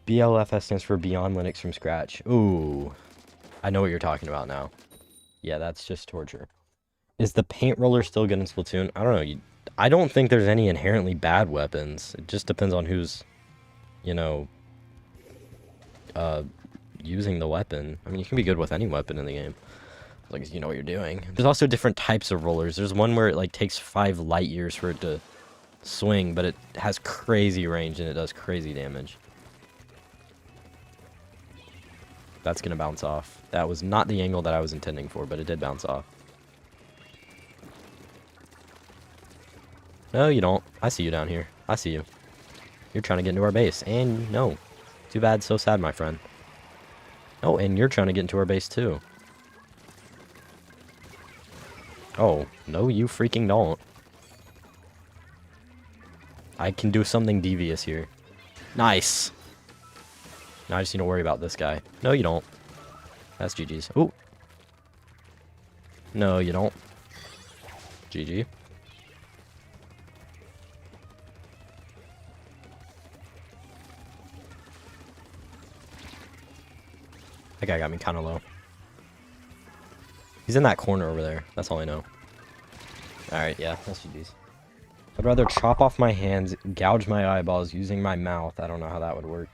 BLFS stands for Beyond Linux from Scratch. Ooh. I know what you're talking about now. Yeah, that's just torture. Is the paint roller still good in Splatoon? I don't know. I don't think there's any inherently bad weapons. It just depends on who's, you know, using the weapon. I mean, you can be good with any weapon in the game. As long as you know what you're doing. There's also different types of rollers. There's one where it, like, takes 5 light years for it to swing, but it has crazy range and it does crazy damage. That's gonna bounce off. That was not the angle that I was intending for, but it did bounce off. No, you don't. I see you down here. I see you. You're trying to get into our base. And no. Too bad, so sad, my friend. Oh, and you're trying to get into our base, too. Oh, no, you freaking don't. I can do something devious here. Nice. Now I just need to worry about this guy. No, you don't. That's GG's. Ooh. No, you don't. GG. That guy got me kind of low. He's in that corner over there. That's all I know. Alright, yeah, that's GG's. I'd rather chop off my hands, gouge my eyeballs using my mouth. I don't know how that would work.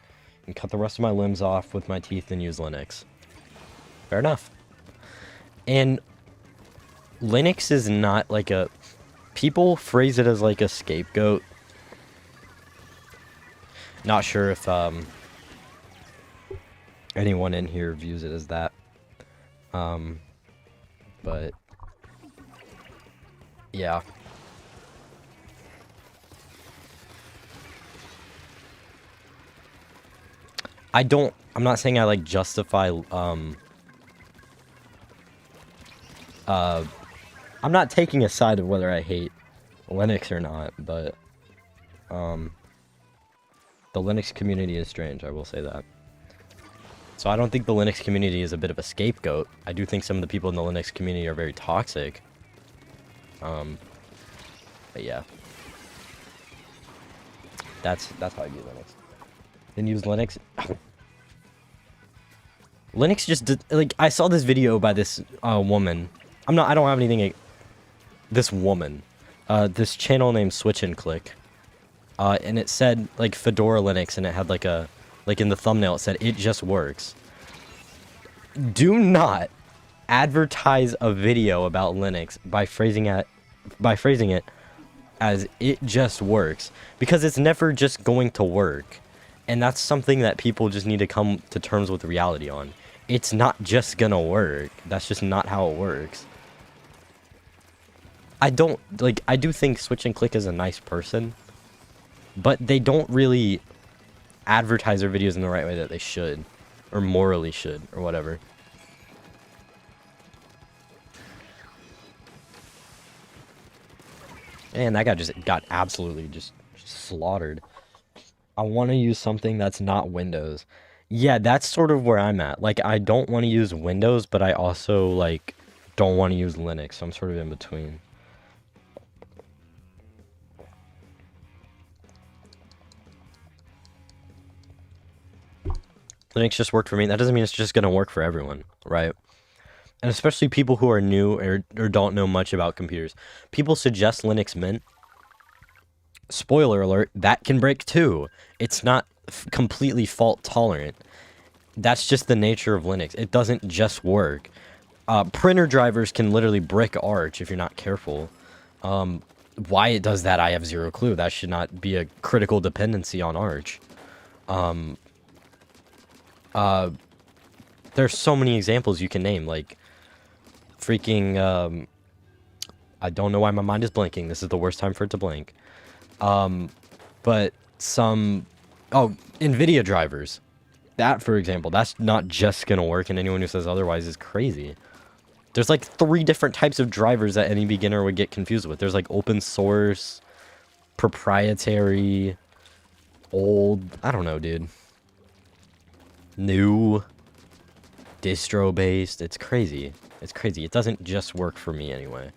And cut the rest of my limbs off with my teeth and use Linux. Fair enough. And Linux is not like a... People phrase it as like a scapegoat. Not sure if anyone in here views it as that. But yeah. I'm not saying I like justify I'm not taking a side of whether I hate Linux or not, but the Linux community is strange, I will say that. So I don't think the Linux community is a bit of a scapegoat. I do think some of the people in the Linux community are very toxic. But yeah. That's how I do Linux. Then use Linux. Linux just did, like, I saw this video by this woman. I don't have anything this woman. This channel named Switch and Click. And it said like Fedora Linux, and it had like in the thumbnail it said it just works. Do not advertise a video about Linux by phrasing it as it just works, because it's never just going to work. And that's something that people just need to come to terms with reality on. It's not just gonna work. That's just not how it works. I do think Switch and Click is a nice person, but they don't really advertise their videos in the right way that they should, or morally should, or whatever. And that guy just got absolutely just slaughtered. I want to use something that's not Windows. Yeah, that's sort of where I'm at. Like, I don't want to use Windows, but I also, like, don't want to use Linux. So I'm sort of in between. Linux just worked for me. That doesn't mean it's just going to work for everyone, right? And especially people who are new or don't know much about computers. People suggest Linux Mint. Spoiler alert, that can break too. It's not completely fault tolerant. That's just the nature of Linux. It doesn't just work. Printer drivers can literally brick Arch if you're not careful. Why it does that, I have zero clue. That should not be a critical dependency on Arch. There's so many examples you can name, like freaking I don't know why my mind is blanking. This is the worst time for it to blank. But some NVIDIA drivers. That, for example, that's not just gonna work, and anyone who says otherwise is crazy. There's like 3 different types of drivers that any beginner would get confused with. There's like open source, proprietary, old, I don't know, dude. New, distro-based. It's crazy. It's crazy. It doesn't just work for me anyway.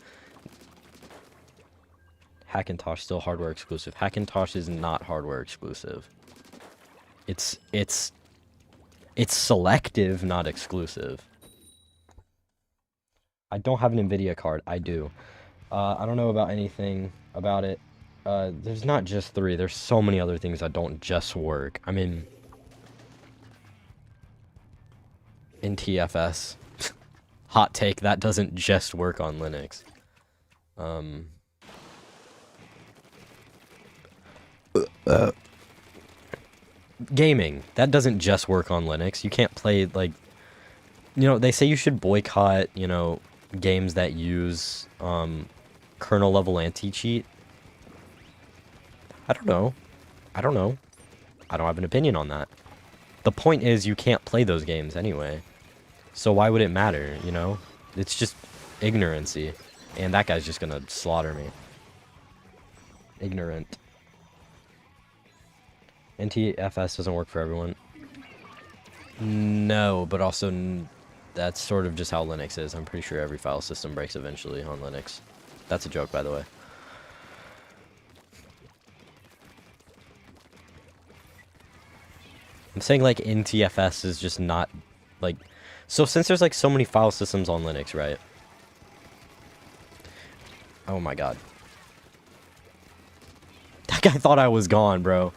Hackintosh still hardware exclusive. Hackintosh is not hardware exclusive. It's selective, not exclusive. I don't have an NVIDIA card. I do. I don't know about anything about it. There's not just 3. There's so many other things that don't just work. I mean, NTFS. Hot take, that doesn't just work on Linux. Gaming, that doesn't just work on Linux. You can't play, like, they say you should boycott, games that use kernel level anti-cheat. I don't know. I don't have an opinion on that. The point is, you can't play those games anyway. So why would it matter, It's just ignorancy. And that guy's just gonna slaughter me. Ignorant. NTFS doesn't work for everyone. No, but also that's sort of just how Linux is. I'm pretty sure every file system breaks eventually on Linux. That's a joke, by the way. I'm saying like NTFS is just not like, so since there's like so many file systems on Linux, right? Oh my god. That guy thought I was gone, bro.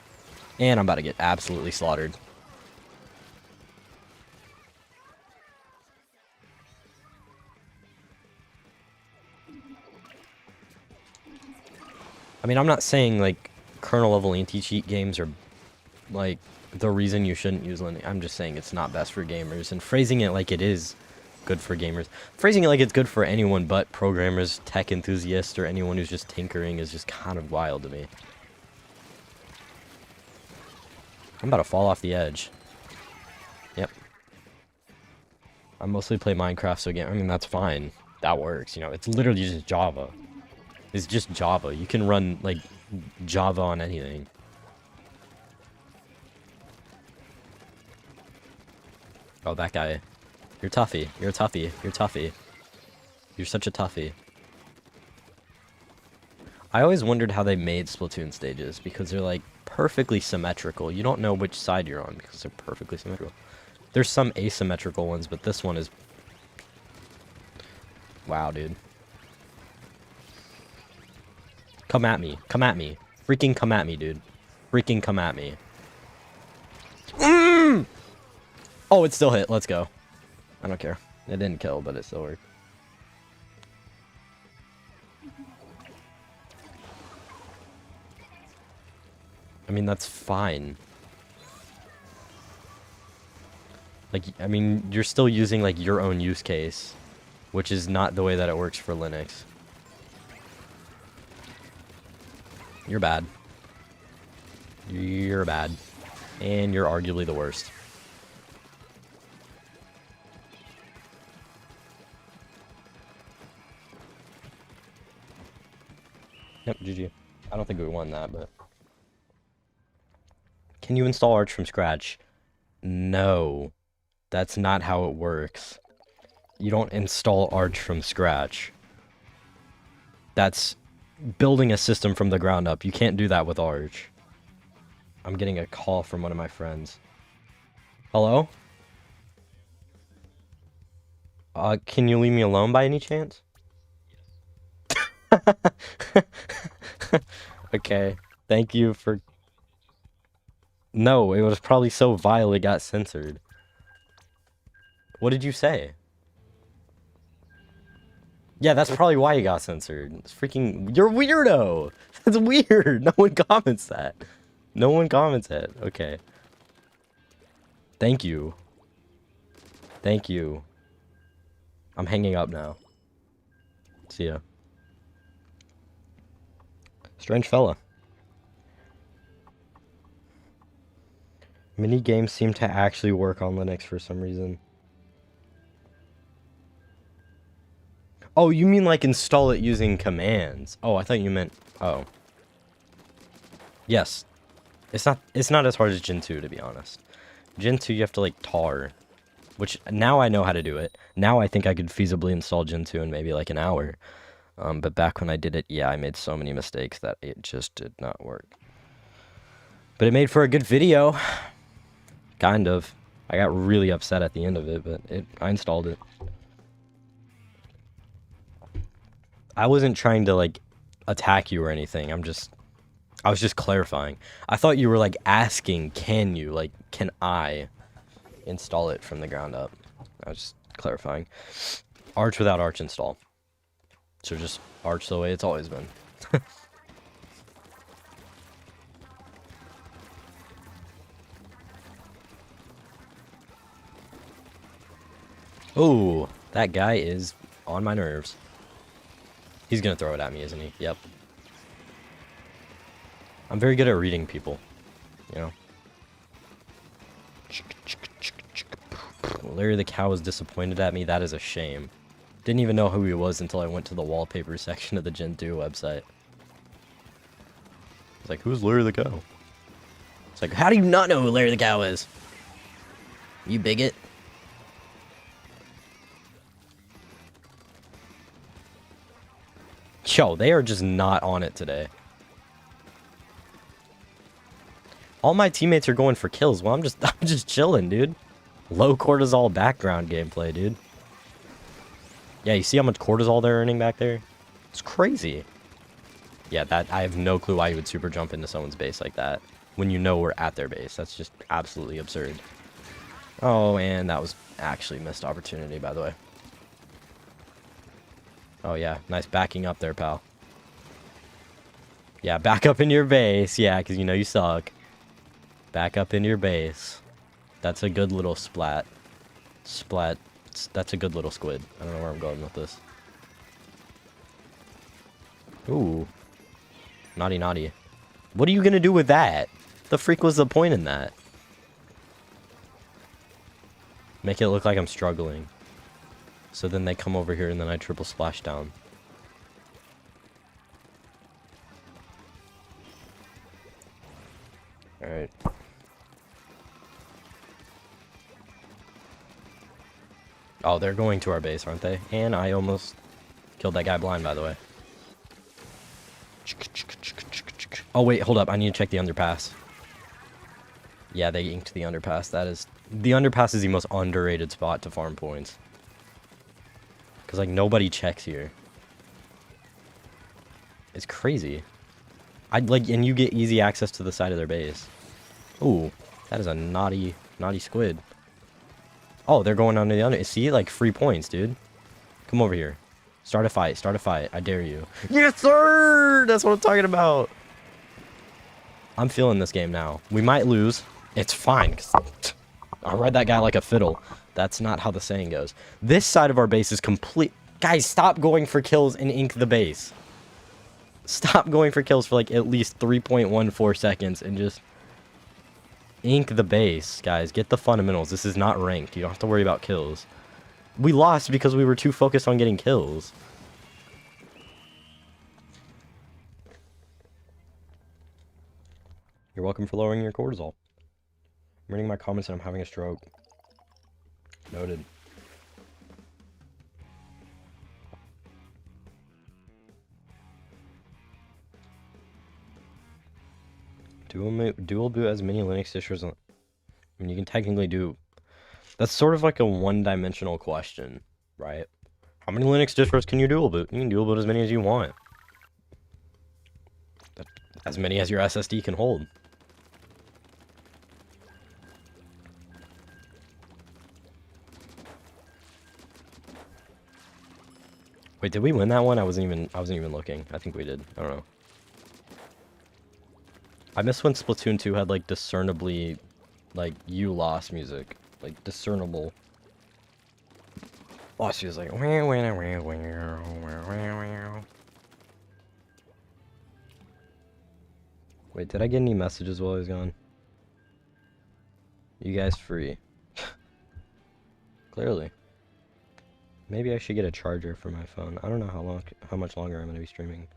And I'm about to get absolutely slaughtered. I mean, I'm not saying like kernel level anti-cheat games are like the reason you shouldn't use Linux. I'm just saying it's not best for gamers, and phrasing it like it is good for gamers. Phrasing it like it's good for anyone but programmers, tech enthusiasts, or anyone who's just tinkering is just kind of wild to me. I'm about to fall off the edge. Yep. I mostly play Minecraft, so I mean, that's fine. That works, you know. It's literally just Java. It's just Java. You can run, like, Java on anything. Oh, that guy. You're toughy. You're a toughie. You're toughy. You're such a toughie. I always wondered how they made Splatoon stages, because they're, like, perfectly symmetrical. You don't know which side you're on, because they're perfectly symmetrical. There's some asymmetrical ones, but this one is... Wow, dude. Come at me. Come at me. Freaking come at me, dude. Freaking come at me. Mm! Oh, it still hit. Let's go. I don't care. It didn't kill, but it still worked. I mean, that's fine. Like, I mean, you're still using, like, your own use case, which is not the way that it works for Linux. You're bad. You're bad. And you're arguably the worst. Yep, GG. I don't think we won that, but... Can you install Arch from scratch? No. That's not how it works. You don't install Arch from scratch. That's building a system from the ground up. You can't do that with Arch. I'm getting a call from one of my friends. Hello? Can you leave me alone by any chance? Okay. Thank you for... No, it was probably so vile it got censored. What did you say? Yeah, that's probably why you got censored. It's freaking... You're a weirdo! That's weird! No one comments that. No one comments it. Okay. Thank you. Thank you. I'm hanging up now. See ya. Strange fella. Mini games seem to actually work on Linux for some reason. Oh, you mean like install it using commands? Oh, I thought you meant... Oh. Yes. It's not as hard as Gen 2, to be honest. Gen 2, you have to, like, tar. Which, now I know how to do it. Now I think I could feasibly install Gen 2 in maybe, like, an hour. But back when I did it, yeah, I made so many mistakes that it just did not work. But it made for a good video. Kind of. I got really upset at the end of it, but I installed it. I wasn't trying to, like, attack you or anything. I was just clarifying. I thought you were, like, asking, can you? Like, can I install it from the ground up? I was just clarifying. Arch without Arch install. So just Arch the way it's always been. Oh, that guy is on my nerves. He's gonna throw it at me, isn't he? Yep. I'm very good at reading people, you know. Larry the Cow was disappointed at me. That is a shame. Didn't even know who he was until I went to the wallpaper section of the Gen 2 website. It's like, who's Larry the Cow? It's like, how do you not know who Larry the Cow is? You bigot. Yo, they are just not on it today. All my teammates are going for kills. Well, I'm just chilling, dude. Low cortisol background gameplay, dude. Yeah, you see how much cortisol they're earning back there? It's crazy. Yeah, I have no clue why you would super jump into someone's base like that when you know we're at their base. That's just absolutely absurd. Oh, and that was actually missed opportunity, by the way. Oh, yeah. Nice backing up there, pal. Yeah, back up in your base. Yeah, because you know you suck. Back up in your base. That's a good little splat. Splat. That's a good little squid. I don't know where I'm going with this. Ooh. Naughty, naughty. What are you going to do with that? The freak was the point in that? Make it look like I'm struggling. So then they come over here and then I triple splash down. Alright. Oh, they're going to our base, aren't they? And I almost killed that guy blind, by the way. Oh, wait, hold up. I need to check the underpass. Yeah, they inked the underpass. The underpass is the most underrated spot to farm points. Because, like, nobody checks here. It's crazy. And you get easy access to the side of their base. Ooh, that is a naughty squid. Oh, they're going under the under. See, like, free points, dude. Come over here. Start a fight. Start a fight. I dare you. Yes, sir! That's what I'm talking about. I'm feeling this game now. We might lose. It's fine. I ride that guy like a fiddle. That's not how the saying goes. This side of our base is complete. Guys, stop going for kills and ink the base. Stop going for kills for, like, at least 3.14 seconds and just ink the base, guys. Get the fundamentals. This is not ranked. You don't have to worry about kills. We lost because we were too focused on getting kills. You're welcome for lowering your cortisol. I'm reading my comments and I'm having a stroke. Noted. Dual boot as many Linux distros. I mean, you can technically do. That's sort of like a one-dimensional question, right? How many Linux distros can you dual boot? You can dual boot as many as you want. As many as your SSD can hold. Wait, did we win that one? I wasn't even looking. I think we did. I don't know. I miss when Splatoon 2 had, like, discernibly, like, you lost music. Like, discernible. Oh, she was like, wait, did I get any messages while I was gone? You guys free? Clearly. Maybe I should get a charger for my phone. I don't know how much longer I'm gonna be streaming.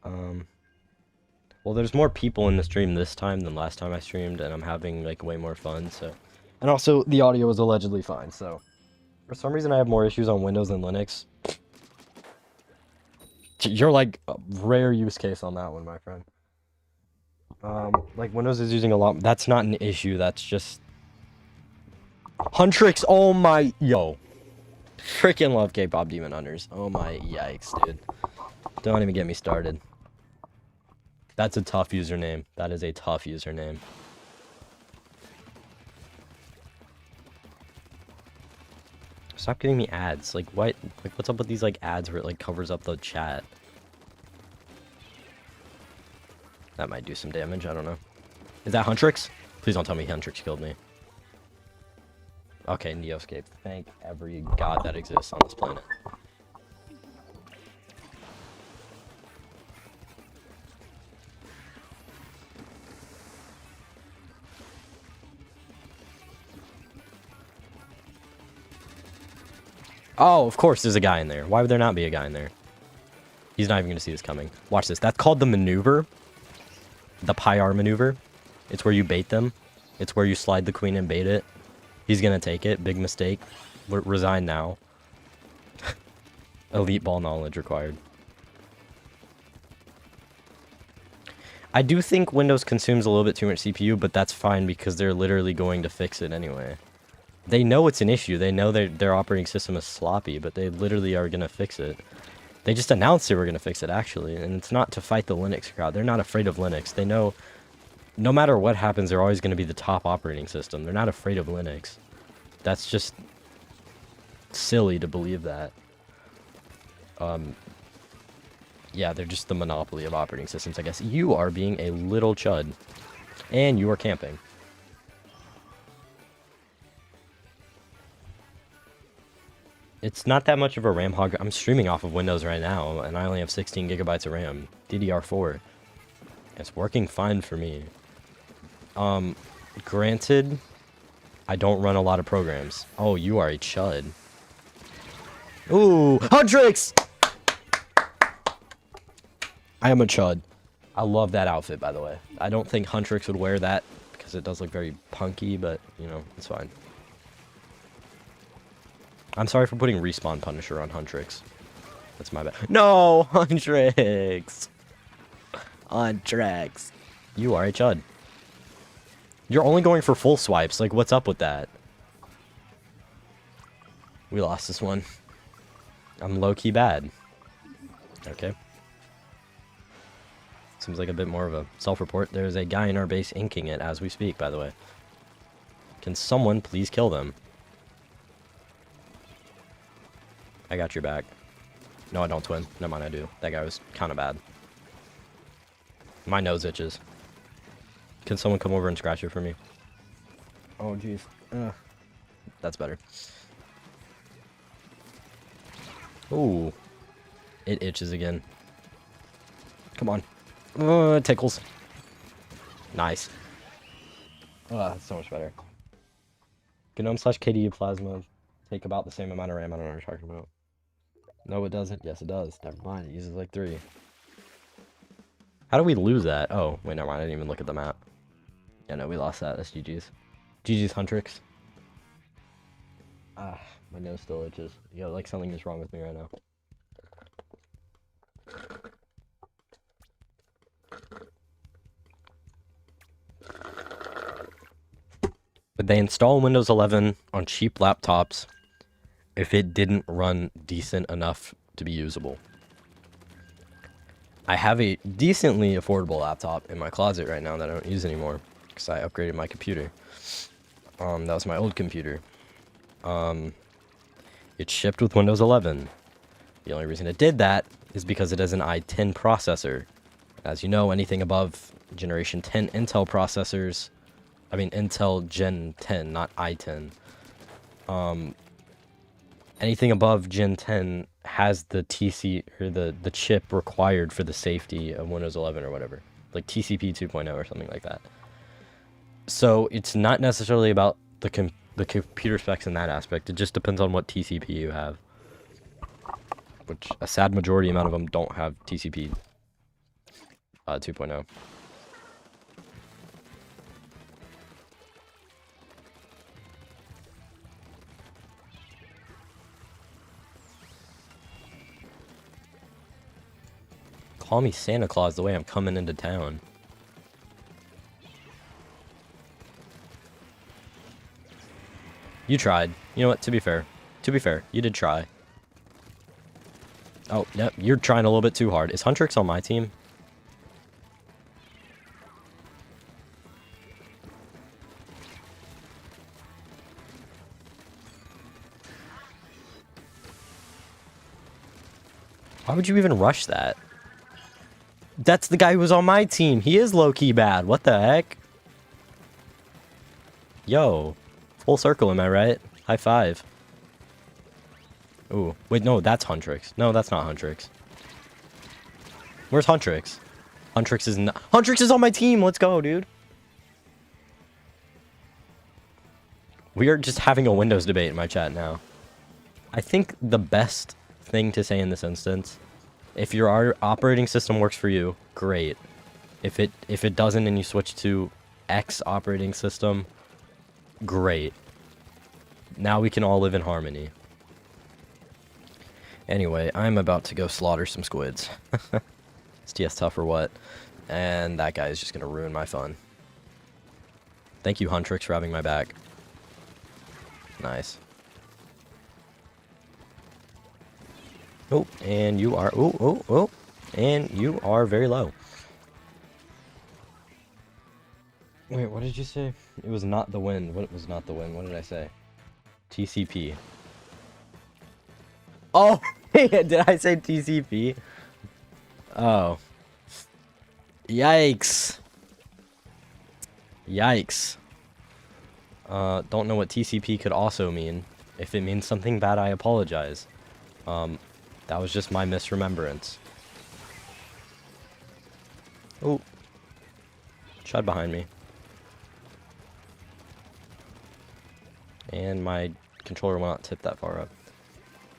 Well, there's more people in the stream this time than last time I streamed, and I'm having, like, way more fun, so. And also, the audio was allegedly fine, so. For some reason, I have more issues on Windows than Linux. You're, like, a rare use case on that one, my friend. Like, Windows is using a lot. That's not an issue, that's just. Huntrix, oh my. Yo. Freaking love K-pop Demon Hunters. Oh my, yikes, dude. Don't even get me started. That's a tough username. That is a tough username. Stop giving me ads. Like, what? Like, what's up with these, like, ads where it, like, covers up the chat? That might do some damage. I don't know. Is that Huntrix? Please don't tell me Huntrix killed me. Okay, Neoscape. Thank every god that exists on this planet. Oh, of course there's a guy in there. Why would there not be a guy in there? He's not even going to see this coming. Watch this. That's called the maneuver. The Pyar maneuver. It's where you bait them. It's where you slide the queen and bait it. He's gonna take it. Big mistake. Resign now. Elite ball knowledge required. I do think Windows consumes a little bit too much CPU, but that's fine because they're literally going to fix it anyway. They know it's an issue. They know their operating system is sloppy, but they literally are going to fix it. They just announced they were going to fix it, actually, and it's not to fight the Linux crowd. They're not afraid of Linux. They know no matter what happens, they're always going to be the top operating system. They're not afraid of Linux. That's just silly to believe that. Yeah, they're just the monopoly of operating systems, I guess. You are being a little chud. And you are camping. It's not that much of a RAM hog. I'm streaming off of Windows right now, and I only have 16 gigabytes of RAM. DDR4. It's working fine for me. Granted, I don't run a lot of programs. Oh, you are a chud. Ooh, Huntrix! I am a chud. I love that outfit, by the way. I don't think Huntrix would wear that because it does look very punky, but, you know, it's fine. I'm sorry for putting Respawn Punisher on Huntrix. That's my bad. No! Huntrix! Huntrix. You are a chud. You're only going for full swipes. Like, what's up with that? We lost this one. I'm low-key bad. Okay. Seems like a bit more of a self-report. There's a guy in our base inking it as we speak, by the way. Can someone please kill them? I got your back. No, I don't, twin. Never mind, I do. That guy was kind of bad. My nose itches. Can someone come over and scratch it for me? Oh, jeez. That's better. Ooh. It itches again. Come on. It tickles. Nice. Oh, that's so much better. GNOME / KDE Plasma take about the same amount of RAM. I don't know what you're talking about. No, it doesn't. Yes, it does. Never mind. It uses like 3. How do we lose that? Oh, wait, never mind. I didn't even look at the map. Yeah, no, we lost that. That's GG's. GG's Huntrix. Ah, my nose still itches. Yo, like something is wrong with me right now. But they install Windows 11 on cheap laptops if it didn't run decent enough to be usable. I have a decently affordable laptop in my closet right now that I don't use anymore because I upgraded my computer. That was my old computer. It shipped with Windows 11. The only reason it did that is because it has an i10 processor. As you know, anything above Generation 10 Intel processors, I mean Intel Gen 10, not i10. Anything above Gen 10 has the TC or the chip required for the safety of Windows 11 or whatever, like TCP 2.0 or something like that. So it's not necessarily about the computer specs in that aspect. It just depends on what TCP you have, which a sad majority amount of them don't have TCP 2.0. Call me Santa Claus the way I'm coming into town. You tried. You know what? To be fair, you did try. Oh, yep, you're trying a little bit too hard. Is Huntrix on my team? Why would you even rush that? That's the guy who was on my team. He is low-key bad. What the heck? Yo. Full circle, am I right? High five. Ooh. Wait, no, that's Huntrix. No, that's not Huntrix. Where's Huntrix? Huntrix is not... Huntrix is on my team! Let's go, dude! We are just having a Windows debate in my chat now. I think the best thing to say in this instance, if your operating system works for you, great. If it doesn't and you switch to X operating system. Great. Now we can all live in harmony. Anyway, I'm about to go slaughter some squids. Is TS tough or what? And that guy is just gonna ruin my fun. Thank you, Huntrix, for having my back. Nice. Oh, and you are... Oh. And you are very low. Wait, what did you say? It was not the win. What was not the win? What did I say? TCP. Oh! Did I say TCP? Oh. Yikes. Yikes. Don't know what TCP could also mean. If it means something bad, I apologize. That was just my misremembrance. Oh. Shot behind me. And my controller will not tip that far up.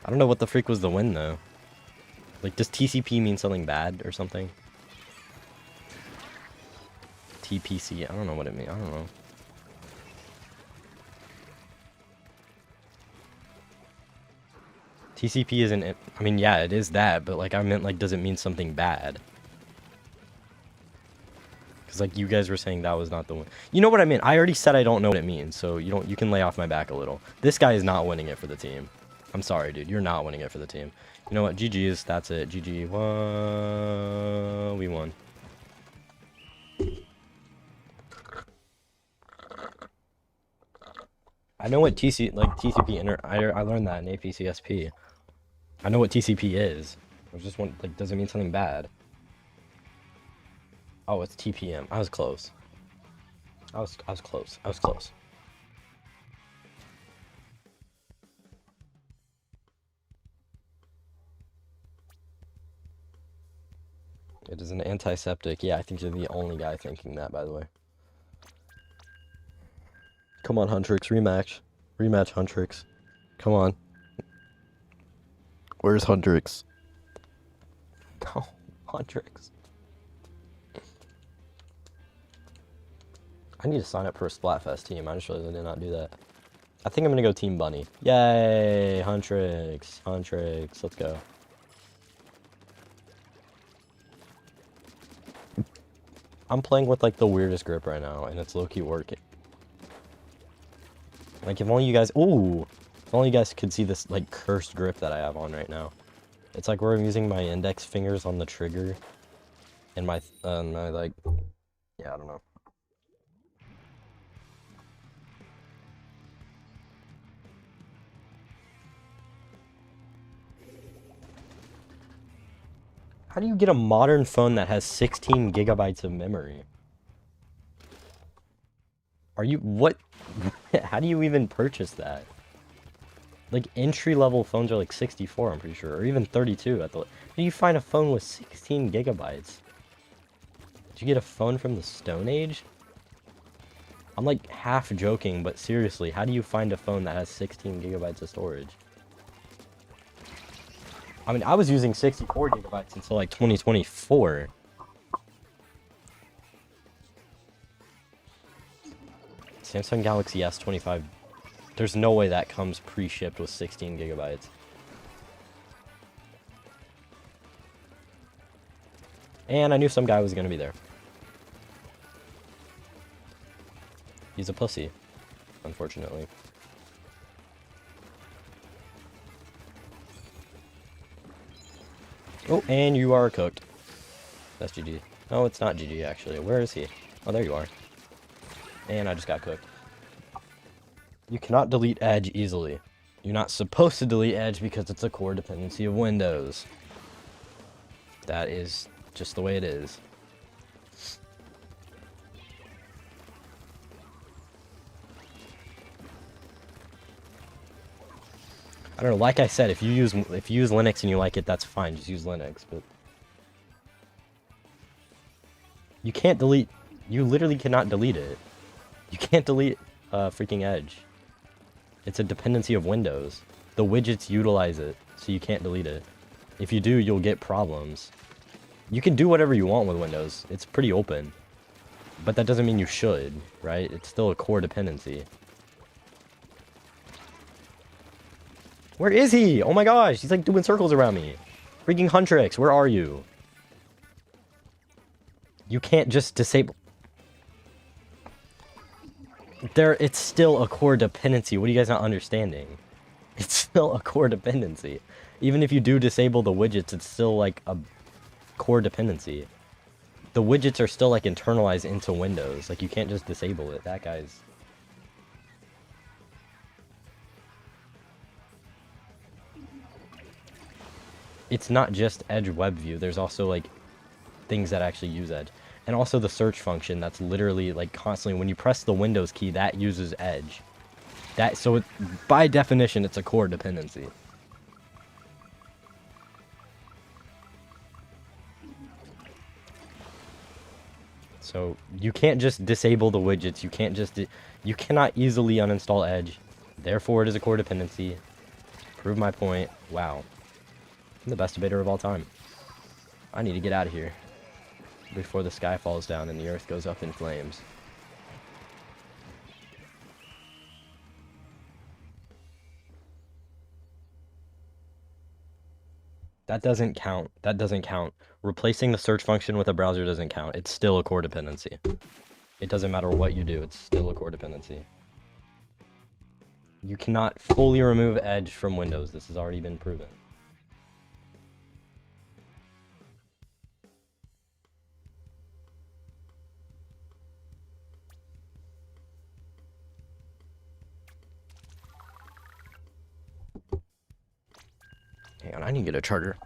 I don't know what the freak was the win, though. Like, does TCP mean something bad or something? TPC, I don't know what it means. I don't know. TCP isn't... I mean, yeah, it is that, but, like, I meant, like, does it mean something bad? Because, like, you guys were saying that was not the one. You know what I mean? I already said I don't know what it means, so you can lay off my back a little. This guy is not winning it for the team. I'm sorry, dude. You're not winning it for the team. You know what? GG's. That's it. GG. We won. I know what TCP I learned that in APCSP. I know what TCP is. I was just wondering, like, does it mean something bad? Oh, it's TPM. I was close. I was close. I was close. It is an antiseptic. Yeah, I think you're the only guy thinking that, by the way. Come on, Huntrix. Rematch. Rematch, Huntrix. Come on. Where's Huntrix? No, Huntrix. I need to sign up for a Splatfest team. I just really did not do that. I think I'm going to go Team Bunny. Yay! Huntrix. Huntrix. Let's go. I'm playing with, like, the weirdest grip right now, and it's low-key working. Like, if only you guys... Ooh! If only you guys could see this, like, cursed grip that I have on right now. It's like where I'm using my index fingers on the trigger. And my like... Yeah, I don't know. How do you get a modern phone that has 16 gigabytes of memory? Are you... What? How do you even purchase that? Like, entry-level phones are like 64, I'm pretty sure. Or even 32 at the... How do you find a phone with 16 gigabytes? Did you get a phone from the Stone Age? I'm like half joking, but seriously, how do you find a phone that has 16 gigabytes of storage? I mean, I was using 64 gigabytes until like 2024. Samsung Galaxy S25. There's no way that comes pre-shipped with 16 gigabytes. And I knew some guy was gonna be there. He's a pussy, unfortunately. Oh, and you are cooked. That's GG. No, it's not GG, actually. Where is he? Oh, there you are. And I just got cooked. You cannot delete Edge easily. You're not supposed to delete Edge because it's a core dependency of Windows. That is just the way it is. I don't know, like I said, if you use Linux and you like it, that's fine. Just use Linux, but you can't delete. You literally cannot delete it. You can't delete freaking Edge. It's a dependency of Windows. The widgets utilize it, so you can't delete it. If you do, you'll get problems. You can do whatever you want with Windows. It's pretty open. But that doesn't mean you should, right? It's still a core dependency. Where is he? Oh my gosh, he's like doing circles around me. Freaking Huntrix, where are you? You can't just disable... It's still a core dependency. What are you guys not understanding? It's still a core dependency. Even if you do disable the widgets, it's still like a core dependency. The widgets are still like internalized into Windows. Like you can't just disable it. That guy's... It's not just Edge web view. There's also like things that actually use Edge. And also the search function that's literally like constantly, when you press the Windows key, that uses Edge. So by definition, it's a core dependency. So you can't just disable the widgets. You can't just, you cannot easily uninstall Edge. Therefore, it is a core dependency. Prove my point. Wow. I'm the best debater of all time. I need to get out of here before the sky falls down and the earth goes up in flames. That doesn't count. That doesn't count. Replacing the search function with a browser doesn't count. It's still a core dependency. It doesn't matter what you do. It's still a core dependency. You cannot fully remove Edge from Windows. This has already been proven. Hang on, I need to get a charger.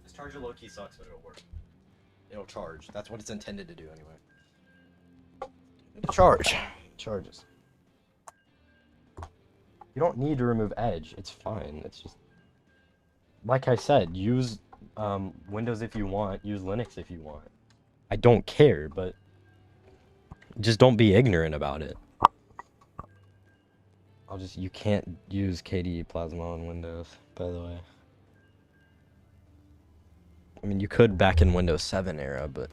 This charger low-key sucks, but it'll work. It'll charge. That's what it's intended to do anyway. It'll charge. Charges. You don't need to remove Edge. It's fine. It's just... Like I said, use Windows if you want. Use Linux if you want. I don't care, but... Just don't be ignorant about it. You can't use KDE Plasma on Windows, by the way. I mean, you could back in Windows 7 era, but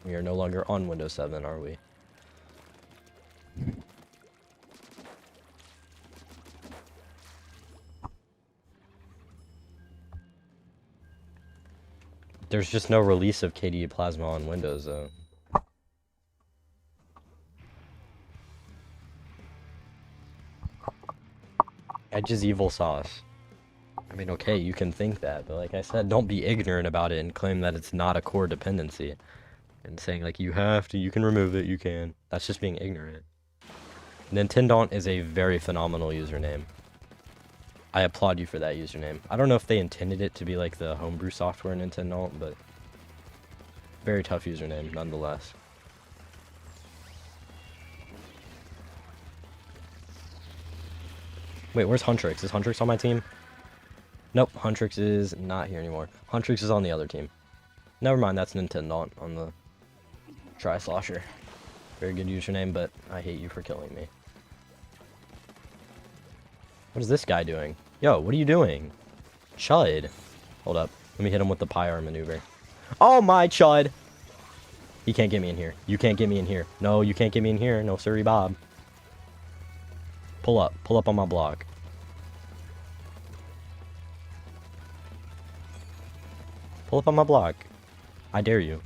we are no longer on Windows 7, are we? There's just no release of KDE Plasma on Windows, though. Edge is evil sauce. I mean, okay, you can think that, but like I said, don't be ignorant about it and claim that it's not a core dependency. And saying, like, you have to, you can remove it, you can. That's just being ignorant. Nintendont is a very phenomenal username. I applaud you for that username. I don't know if they intended it to be like the homebrew software Nintendont, but very tough username, nonetheless. Wait, where's Huntrix? Is Huntrix on my team? Nope, Huntrix is not here anymore. Huntrix is on the other team. Never mind, that's Nintendont on the Tri-Slosher. Very good username, but I hate you for killing me. What is this guy doing? Yo, what are you doing? Chud. Hold up. Let me hit him with the pyre maneuver. Oh my Chud! He can't get me in here. You can't get me in here. No, you can't get me in here. No, sorry, Bob. Pull up. Pull up on my block. Pull up on my block. I dare you.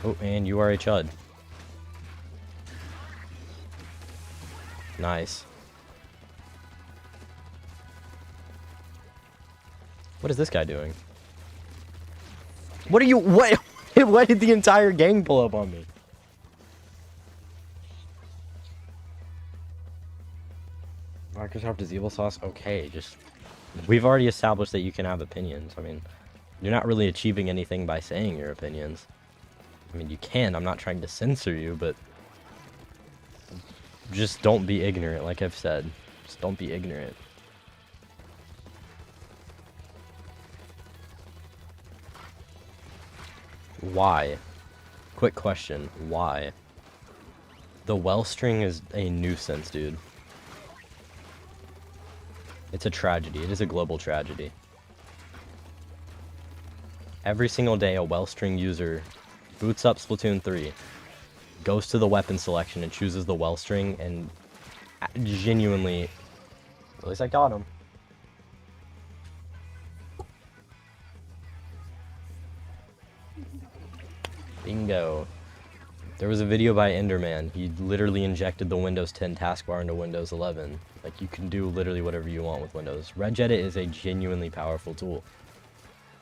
Oh, and you are a Chud. Nice. What is this guy doing? What are you... What? Why did the entire gang pull up on me? Microsoft is evil sauce? Okay, just... We've already established that you can have opinions. I mean, you're not really achieving anything by saying your opinions. I mean, you can. I'm not trying to censor you, but... Just don't be ignorant, like I've said. Just don't be ignorant. Why? Quick question. Why? The well string is a nuisance, dude. It's a tragedy. It is a global tragedy. Every single day, a well-string user boots up Splatoon 3, goes to the weapon selection and chooses the well string, and genuinely, at least I got him. Bingo. There was a video by Enderman. He literally injected the Windows 10 taskbar into Windows 11. Like, you can do literally whatever you want with Windows. Regedit is a genuinely powerful tool.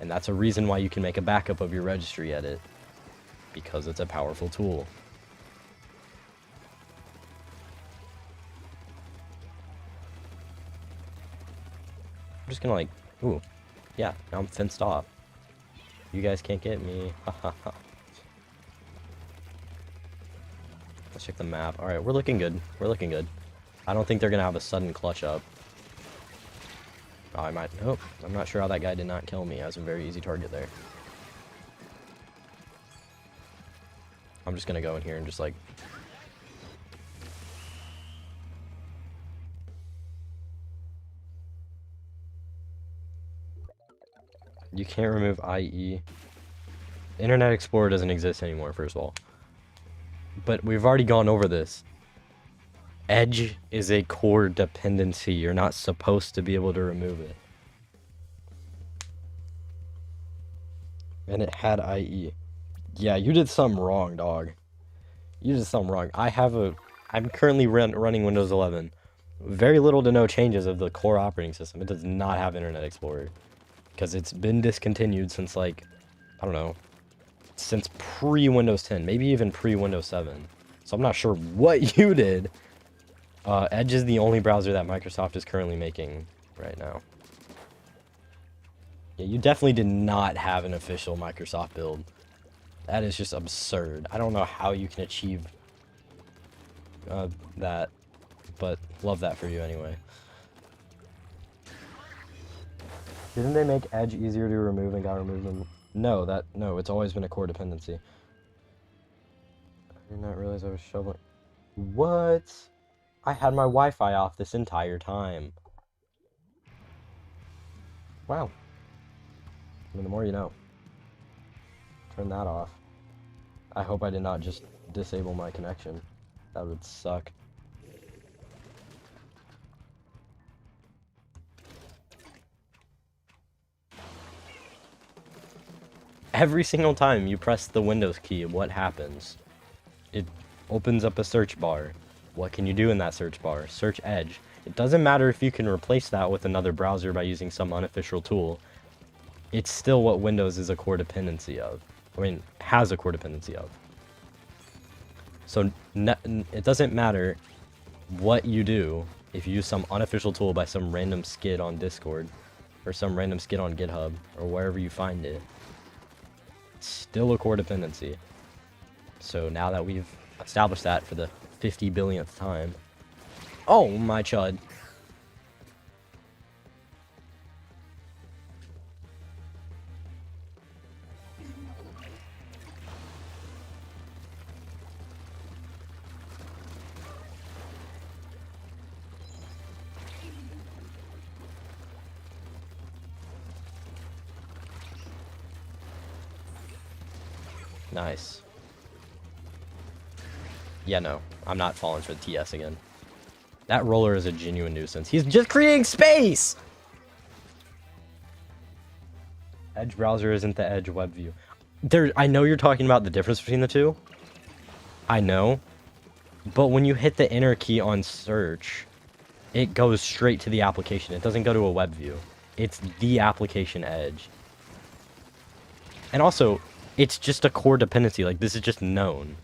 And that's a reason why you can make a backup of your registry edit. Because it's a powerful tool. I'm just gonna like, ooh, yeah, now I'm fenced off. You guys can't get me. Let's check the map. Alright, we're looking good. We're looking good. I don't think they're gonna have a sudden clutch up. Oh, I might. Nope. I'm not sure how that guy did not kill me. I was a very easy target there. I'm just gonna go in here and just like... You can't remove IE. Internet Explorer doesn't exist anymore, first of all. But we've already gone over this. Edge is a core dependency. You're not supposed to be able to remove it. And it had IE. Yeah, you did something wrong, dog. You did something wrong. I'm currently running Windows 11. Very little to no changes of the core operating system. It does not have Internet Explorer. Because it's been discontinued since, like, I don't know, since pre-Windows 10, maybe even pre-Windows 7. So I'm not sure what you did. Edge is the only browser that Microsoft is currently making right now. Yeah, you definitely did not have an official Microsoft build. That is just absurd. I don't know how you can achieve that, but love that for you anyway. Didn't they make Edge easier to remove and got removed them? No, it's always been a core dependency. I did not realize I was shoveling. What? I had my Wi-Fi off this entire time. Wow. I mean, the more you know. Turn that off. I hope I did not just disable my connection. That would suck. Every single time you press the Windows key, what happens? It opens up a search bar. What can you do in that search bar? Search Edge. It doesn't matter if you can replace that with another browser by using some unofficial tool. It's still what Windows is a core dependency of. I mean, has a core dependency of. So it doesn't matter what you do if you use some unofficial tool by some random skid on Discord or some random skid on GitHub or wherever you find it. It's still a core dependency. So now that we've established that for the 50 billionth time. Oh my chud. Nice. Yeah, no. I'm not falling for the TS again. That roller is a genuine nuisance. He's just creating space! Edge browser isn't the Edge web view. I know you're talking about the difference between the two. I know. But when you hit the enter key on search, it goes straight to the application. It doesn't go to a web view. It's the application Edge. And also, it's just a core dependency. Like, this is just known.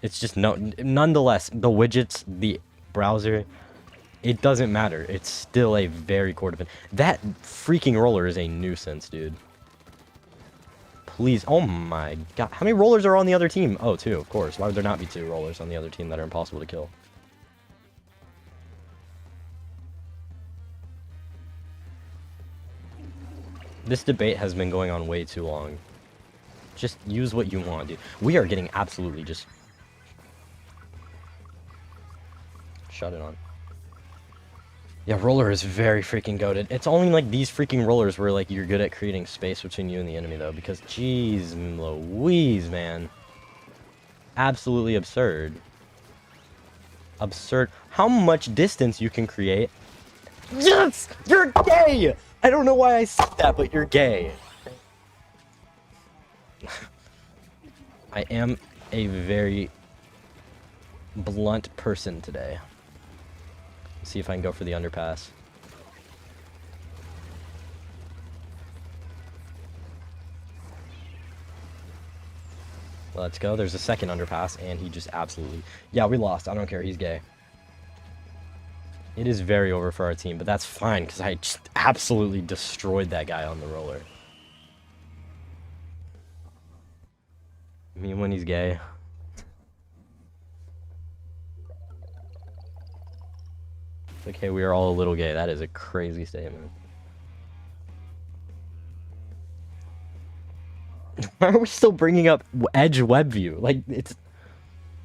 It's just known. Nonetheless, the widgets, the browser, it doesn't matter. It's still a very core dependency. That freaking roller is a nuisance, dude. Please. Oh my god. How many rollers are on the other team? Oh, two, of course. Why would there not be two rollers on the other team that are impossible to kill? This debate has been going on way too long. Just use what you want, dude. We are getting absolutely just... Shut it on. Yeah, roller is very freaking goated. It's only like these freaking rollers where like you're good at creating space between you and the enemy though, because jeez Louise, man. Absolutely absurd. Absurd. How much distance you can create? Yes! You're gay! I don't know why I said that, but you're gay. I am a very blunt person today. Let's see if I can go for the underpass. Let's go. There's a second underpass, and he just absolutely... Yeah, we lost. I don't care. He's gay. It is very over for our team, but that's fine, because I just absolutely destroyed that guy on the roller. I mean, when he's gay. Okay, we are all a little gay. That is a crazy statement. Why are we still bringing up Edge web view? Like, it's...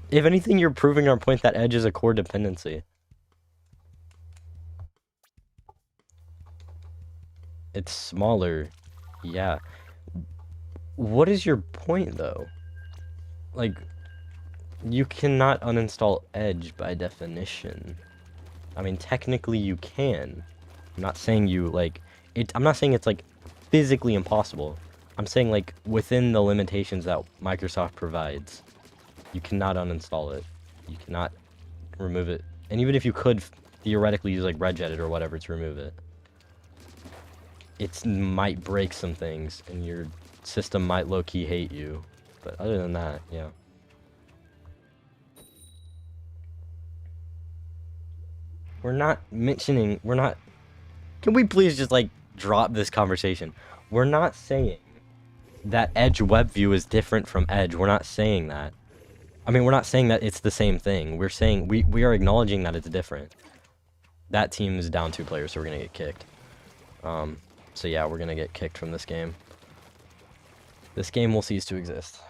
If anything, you're proving our point that Edge is a core dependency. It's smaller. Yeah. What is your point, though? Like, you cannot uninstall Edge by definition. I mean, technically you can. I'm not saying you, like... I'm not saying it's, like, physically impossible. I'm saying, like, within the limitations that Microsoft provides, you cannot uninstall it. You cannot remove it. And even if you could theoretically use, like, Regedit or whatever to remove it, it might break some things, and your system might low-key hate you. But other than that, yeah. We're not mentioning... We're not... Can we please just, like, drop this conversation? We're not saying that Edge web view is different from Edge. We're not saying that. I mean, we're not saying that it's the same thing. We're saying we are acknowledging that it's different. That team is down 2 players, so we're gonna get kicked. So yeah, we're gonna get kicked from this game. This game will cease to exist.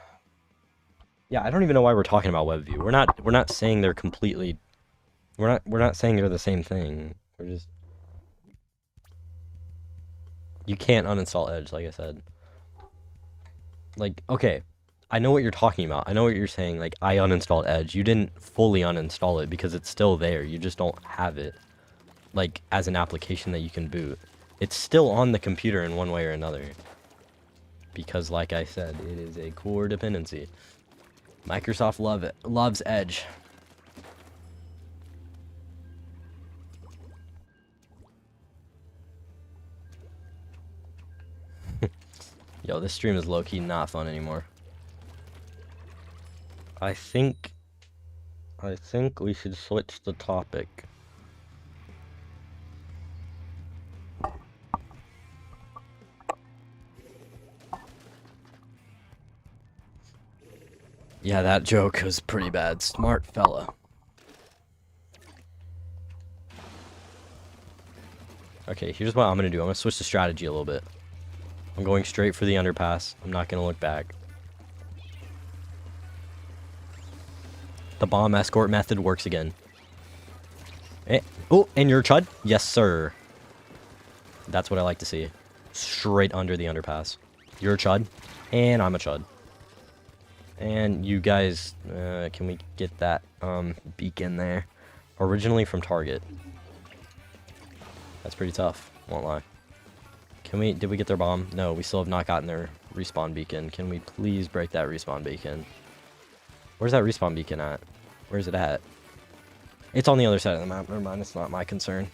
Yeah, I don't even know why we're talking about web view. We're not saying they're completely. We're not saying they're the same thing. We're just. You can't uninstall Edge, like I said. Like, okay, I know what you're talking about. I know what you're saying. Like, I uninstalled Edge. You didn't fully uninstall it because it's still there. You just don't have it, like, as an application that you can boot. It's still on the computer in one way or another. Because, like I said, it is a core dependency. Microsoft loves Edge. Yo, this stream is low-key not fun anymore. I think we should switch the topic. Yeah, that joke was pretty bad. Smart fella. Okay, here's what I'm gonna do. I'm gonna switch the strategy a little bit. I'm going straight for the underpass. I'm not gonna look back. The bomb escort method works again. Oh, and you're a chud? Yes, sir. That's what I like to see. Straight under the underpass. You're a chud, and I'm a chud. And you guys, can we get that beacon there? Originally from Target. That's pretty tough, won't lie. Did we get their bomb? No, we still have not gotten their respawn beacon. Can we please break that respawn beacon? Where's that respawn beacon at? Where's it at? It's on the other side of the map. Never mind, it's not my concern.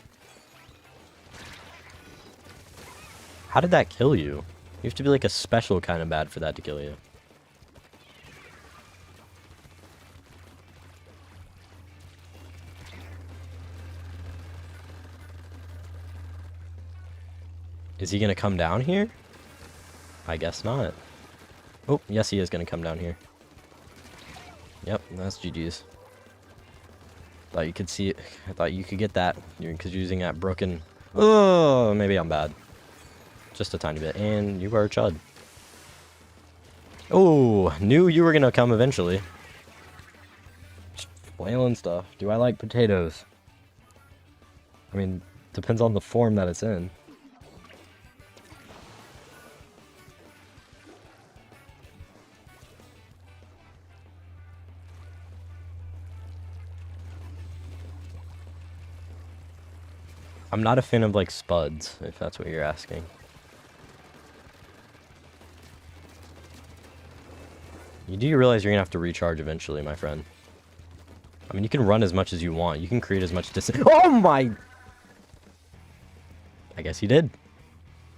How did that kill you? You have to be like a special kind of bad for that to kill you. Is he gonna come down here? I guess not. Oh, yes he is gonna come down here. Yep, that's GG's. Thought you could see it. I thought you could get that. Because you're using that broken... Oh, maybe I'm bad. Just a tiny bit. And you are a chud. Oh, knew you were gonna come eventually. Just flailing stuff. Do I like potatoes? I mean, Depends on the form that it's in. I'm not a fan of, like, spuds, if that's what you're asking. You do realize you're gonna have to recharge eventually, my friend. I mean, you can run as much as you want. You can create as much distance. Oh my! I guess he did.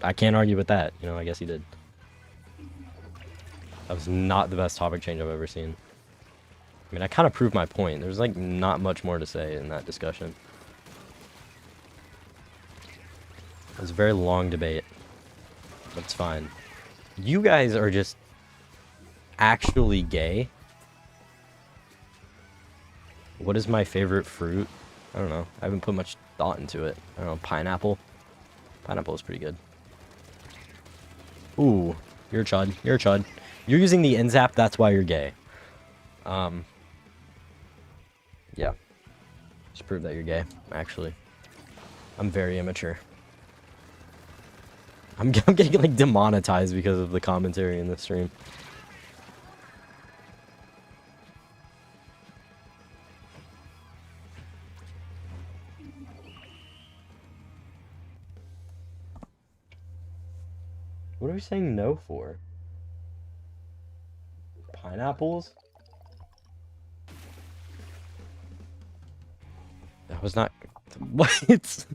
I can't argue with that. You know, I guess he did. That was not the best topic change I've ever seen. I mean, I kind of proved my point. There's, like, not much more to say in that discussion. It was a very long debate. But it's fine. You guys are just actually gay. What is my favorite fruit? I don't know. I haven't put much thought into it. I don't know. Pineapple? Pineapple is pretty good. Ooh. You're a chud. You're a chud. You're using the NZAP, that's why you're gay. Yeah. Just prove that you're gay, actually. I'm very immature. I'm getting, like, demonetized because of the commentary in this stream. What are we saying no for? Pineapples? That was not... What? Just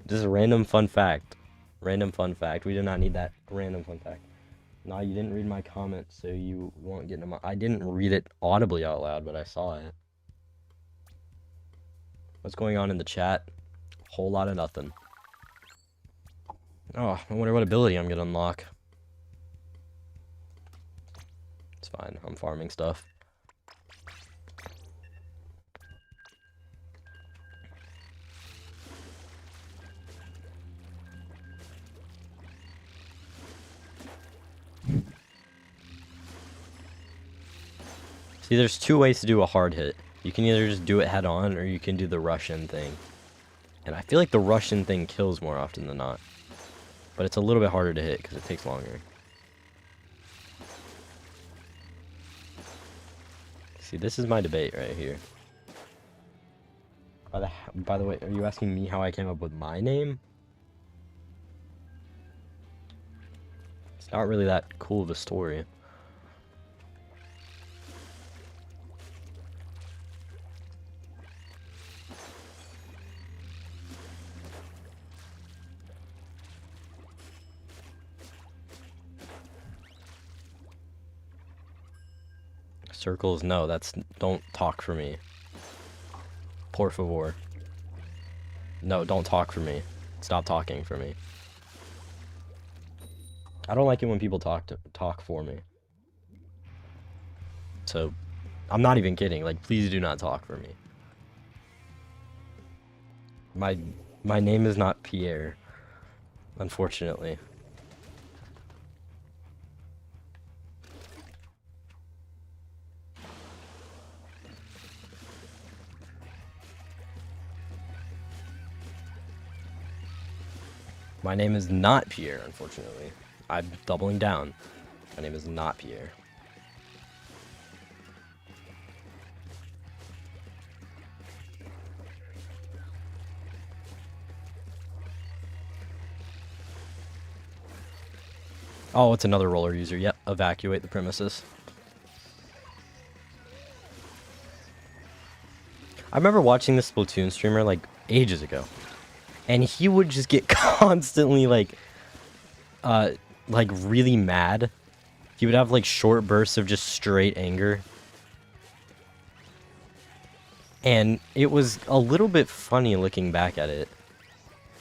a random fun fact. Random fun fact. We did not need that random fun fact. Nah, you didn't read my comment, so you won't get I didn't read it audibly out loud, but I saw it. What's going on in the chat? Whole lot of nothing. Oh, I wonder what ability I'm gonna unlock. It's fine. I'm farming stuff. See, there's two ways to do a hard hit. You can either just do it head on, or you can do the Russian thing. And I feel like the Russian thing kills more often than not. But it's a little bit harder to hit, because it takes longer. See, this is my debate right here. By the way, are you asking me how I came up with my name? It's not really that cool of a story. Circles, no, don't talk for me. Por favor. No, don't talk for me. Stop talking for me. I don't like it when people talk for me. So, I'm not even kidding. Like, please do not talk for me. My name is not Pierre, unfortunately. My name is not Pierre, unfortunately. I'm doubling down. My name is not Pierre. Oh, it's another roller user. Yep, evacuate the premises. I remember watching this Splatoon streamer, like, ages ago. And he would just get constantly, like, really mad. He would have, like, short bursts of just straight anger. And it was a little bit funny looking back at it.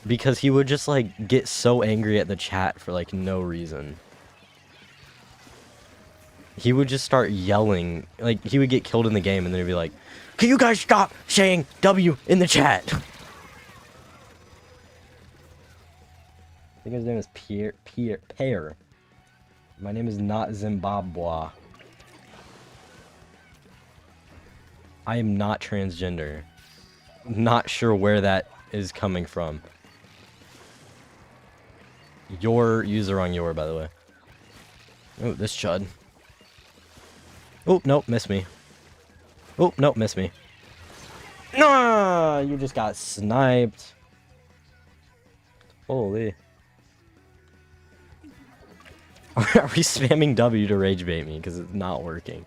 Because he would just, like, get so angry at the chat for, like, no reason. He would just start yelling. Like, he would get killed in the game and then he'd be like, "Can you guys stop saying W in the chat?" I think his name is Pierre. My name is not Zimbabwe. I am not transgender. Not sure where that is coming from. Your user on your, by the way. Oh, this chud. Oh, nope, missed me. Oh, nope, missed me. No, you just got sniped. Holy. Are we spamming W to rage bait me? Because it's not working.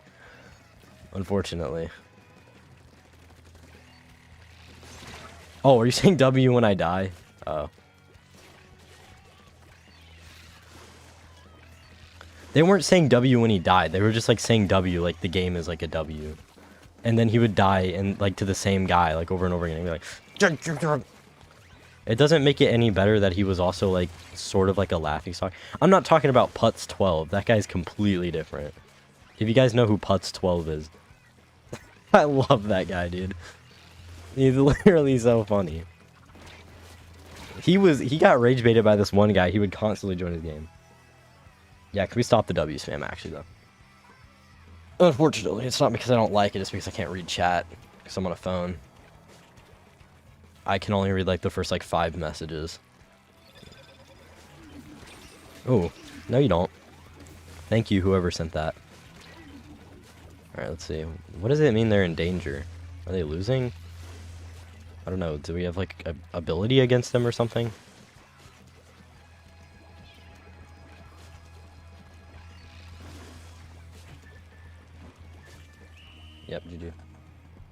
Unfortunately. Oh, are you saying W when I die? Oh. They weren't saying W when he died. They were just like saying W like the game is like a W. And then he would die and like to the same guy like over and over again. And be like, it doesn't make it any better that he was also like sort of like a laughingstock. I'm not talking about Putz 12. That guy's completely different. If you guys know who Putz 12 is. I love that guy, dude. He's literally so funny. He got rage baited by this one guy. He would constantly join his game. Yeah, can we stop the W spam actually though? Unfortunately, it's not because I don't like it, it's because I can't read chat. Because I'm on a phone. I can only read like the first like 5 messages. Oh, no you don't. Thank you, whoever sent that. Alright, let's see. What does it mean they're in danger? Are they losing? I don't know. Do we have like a ability against them or something? Yep, GG.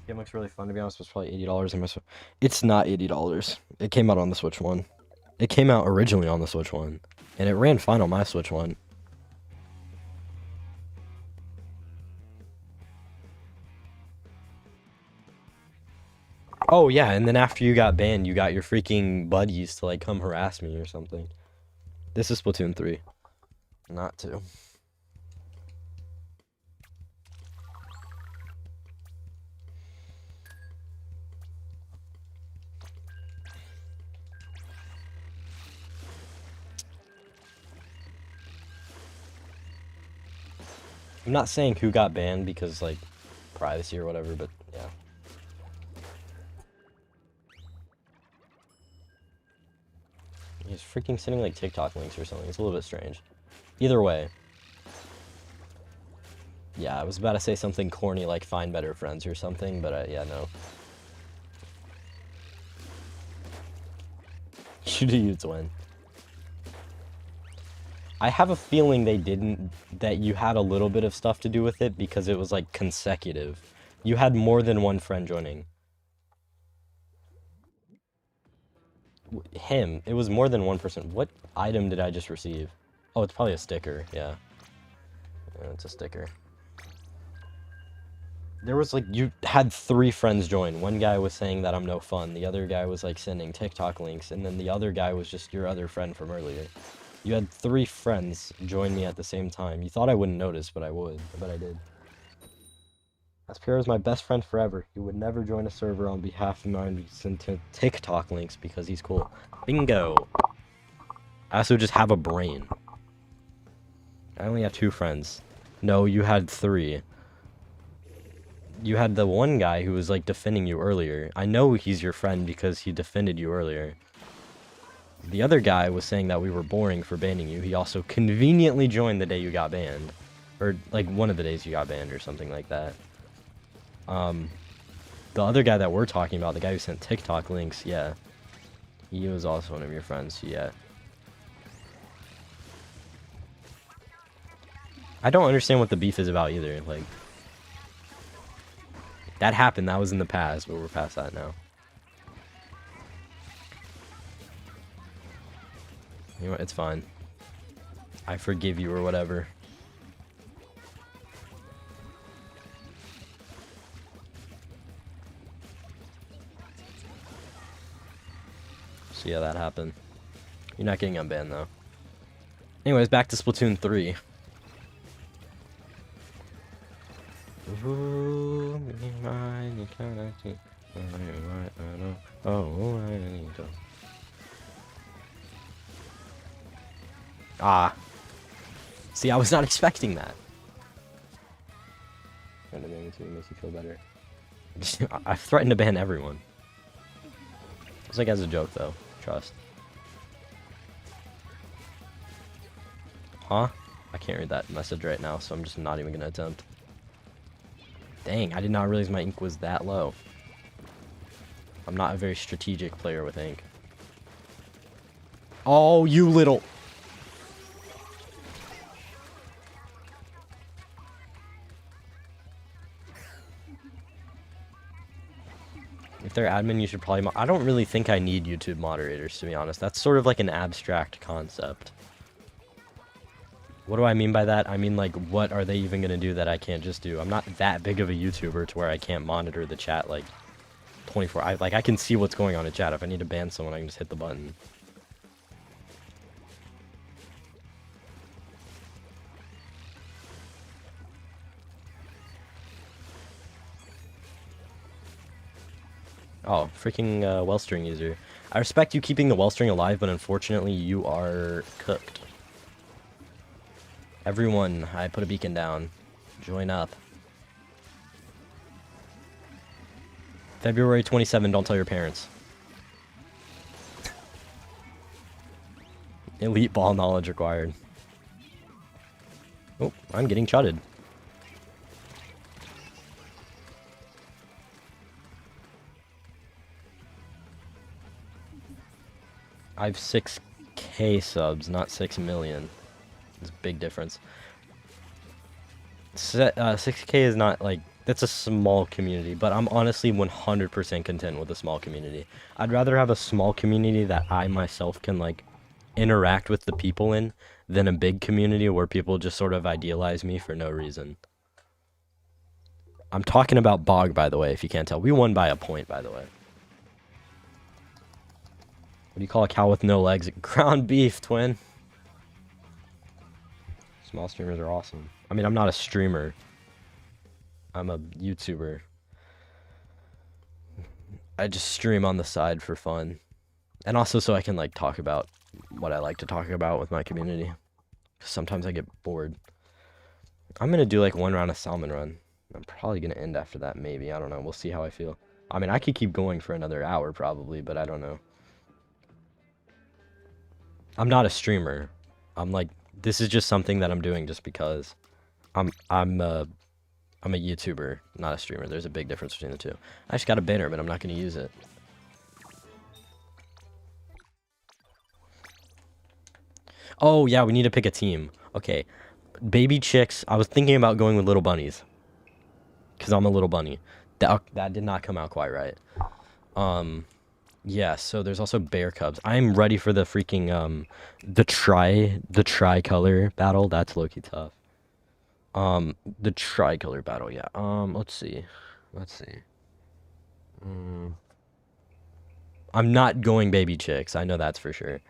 Game looks really fun, to be honest. It's probably $80 on my Switch. It's not $80. It came out on the Switch One. It came out originally on the Switch One. And it ran fine on my Switch One. Oh, yeah, and then after you got banned, you got your freaking buddies to, like, come harass me or something. This is Splatoon 3. Not 2. I'm not saying who got banned because, like, privacy or whatever, but, yeah. He's freaking sending, like, TikTok links or something. It's a little bit strange. Either way. Yeah, I was about to say something corny like find better friends or something, but, yeah, no. You do use win. I have a feeling they didn't, that you had a little bit of stuff to do with it because it was like consecutive. You had more than one friend joining. Him, it was more than one person. What item did I just receive? Oh, it's probably a sticker, yeah. Yeah, it's a sticker. There was like, you had 3 friends join. One guy was saying that I'm no fun. The other guy was like sending TikTok links. And then the other guy was just your other friend from earlier. You had 3 friends join me at the same time. You thought I wouldn't notice, but I would. But I did. Aspira is my best friend forever. He would never join a server on behalf of mine to send TikTok links because he's cool. Bingo! I also just have a brain. I only have 2 friends. No, you had 3. You had the one guy who was like defending you earlier. I know he's your friend because he defended you earlier. The other guy was saying that we were boring for banning you. He also conveniently joined the day you got banned. Or, like, one of the days you got banned or something like that. The other guy that we're talking about, the guy who sent TikTok links, yeah. He was also one of your friends, yeah. I don't understand what the beef is about either, like... That happened, that was in the past, but we're past that now. You know what, it's fine. I forgive you or whatever. So yeah, that happened. You're not getting unbanned though. Anyways, back to Splatoon 3. Ah. See, I was not expecting that. Trying to make it makes you feel better. I've threatened to ban everyone. It's like as a joke though. Trust. Huh? I can't read that message right now, so I'm just not even gonna attempt. Dang, I did not realize my ink was that low. I'm not a very strategic player with ink. Oh, you little... If they're admin, you should probably... I don't really think I need YouTube moderators, to be honest. That's sort of like an abstract concept. What do I mean by that? I mean, like, what are they even gonna do that I can't just do? I'm not that big of a YouTuber to where I can't monitor the chat, like, 24... I can see what's going on in chat. If I need to ban someone, I can just hit the button. Oh, freaking Wellstring user. I respect you keeping the Wellstring alive, but unfortunately you are cooked. Everyone, I put a beacon down. Join up. February 27, don't tell your parents. Elite ball knowledge required. Oh, I'm getting chutted. I have 6K subs, not 6 million. There's a big difference. 6K is not, like, that's a small community, but I'm honestly 100% content with a small community. I'd rather have a small community that I myself can, like, interact with the people in than a big community where people just sort of idealize me for no reason. I'm talking about Bog, by the way, if you can't tell. We won by a point, by the way. What do you call a cow with no legs? Ground beef, twin. Small streamers are awesome. I mean, I'm not a streamer. I'm a YouTuber. I just stream on the side for fun. And also so I can, like, talk about what I like to talk about with my community. Sometimes I get bored. I'm gonna do, like, one round of Salmon Run. I'm probably gonna end after that, maybe. I don't know. We'll see how I feel. I mean, I could keep going for another hour, probably, but I don't know. I'm not a streamer. I'm like, this is just something that I'm doing just because I'm a YouTuber, not a streamer. There's a big difference between the two. I just got a banner, but I'm not going to use it. Oh, yeah, we need to pick a team. Okay. Baby chicks. I was thinking about going with little bunnies. Because I'm a little bunny. That did not come out quite right. Yeah, so there's also bear cubs. I'm ready for the freaking, the tricolor battle. That's low-key tough. The tricolor battle, yeah. Let's see. I'm not going baby chicks. I know that's for sure.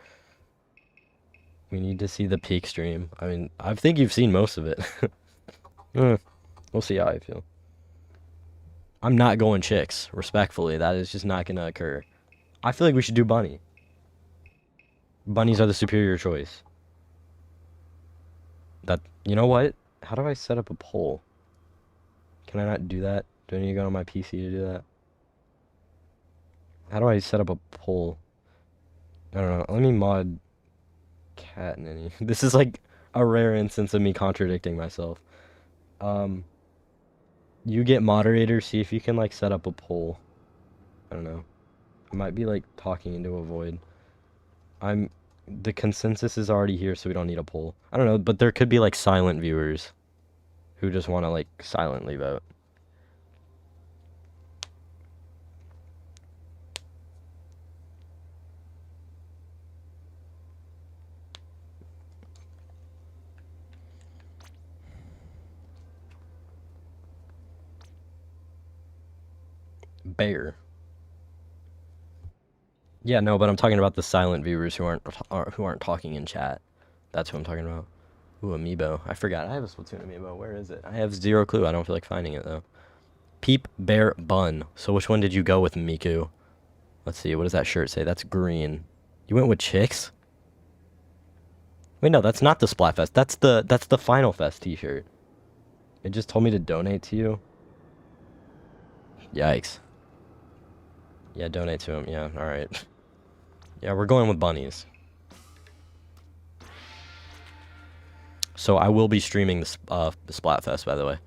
We need to see the peak stream. I mean, I think you've seen most of it. We'll see how I feel. I'm not going chicks, respectfully. That is just not gonna occur. I feel like we should do bunny. Bunnies are the superior choice. You know what? How do I set up a poll? Can I not do that? Do I need to go on my PC to do that? How do I set up a poll? I don't know. Let me mod cat nanny. This is like a rare instance of me contradicting myself. You get moderator, see if you can like set up a poll. I don't know. I might be like talking into a void. The consensus is already here, so we don't need a poll. I don't know, but there could be like silent viewers who just want to like silently vote. Bear. Yeah, no, but I'm talking about the silent viewers who aren't talking in chat. That's who I'm talking about. Ooh, amiibo. I forgot. I have a Splatoon amiibo. Where is it? I have zero clue. I don't feel like finding it though. Peep, bear, bun. So which one did you go with, Miku? Let's see. What does that shirt say? That's green. You went with chicks? Wait, no, that's not the Splatfest. That's the Final Fest t-shirt. It just told me to donate to you. Yikes. Yeah, donate to him. Yeah, alright. Yeah, we're going with bunnies. So I will be streaming the Splatfest, by the way.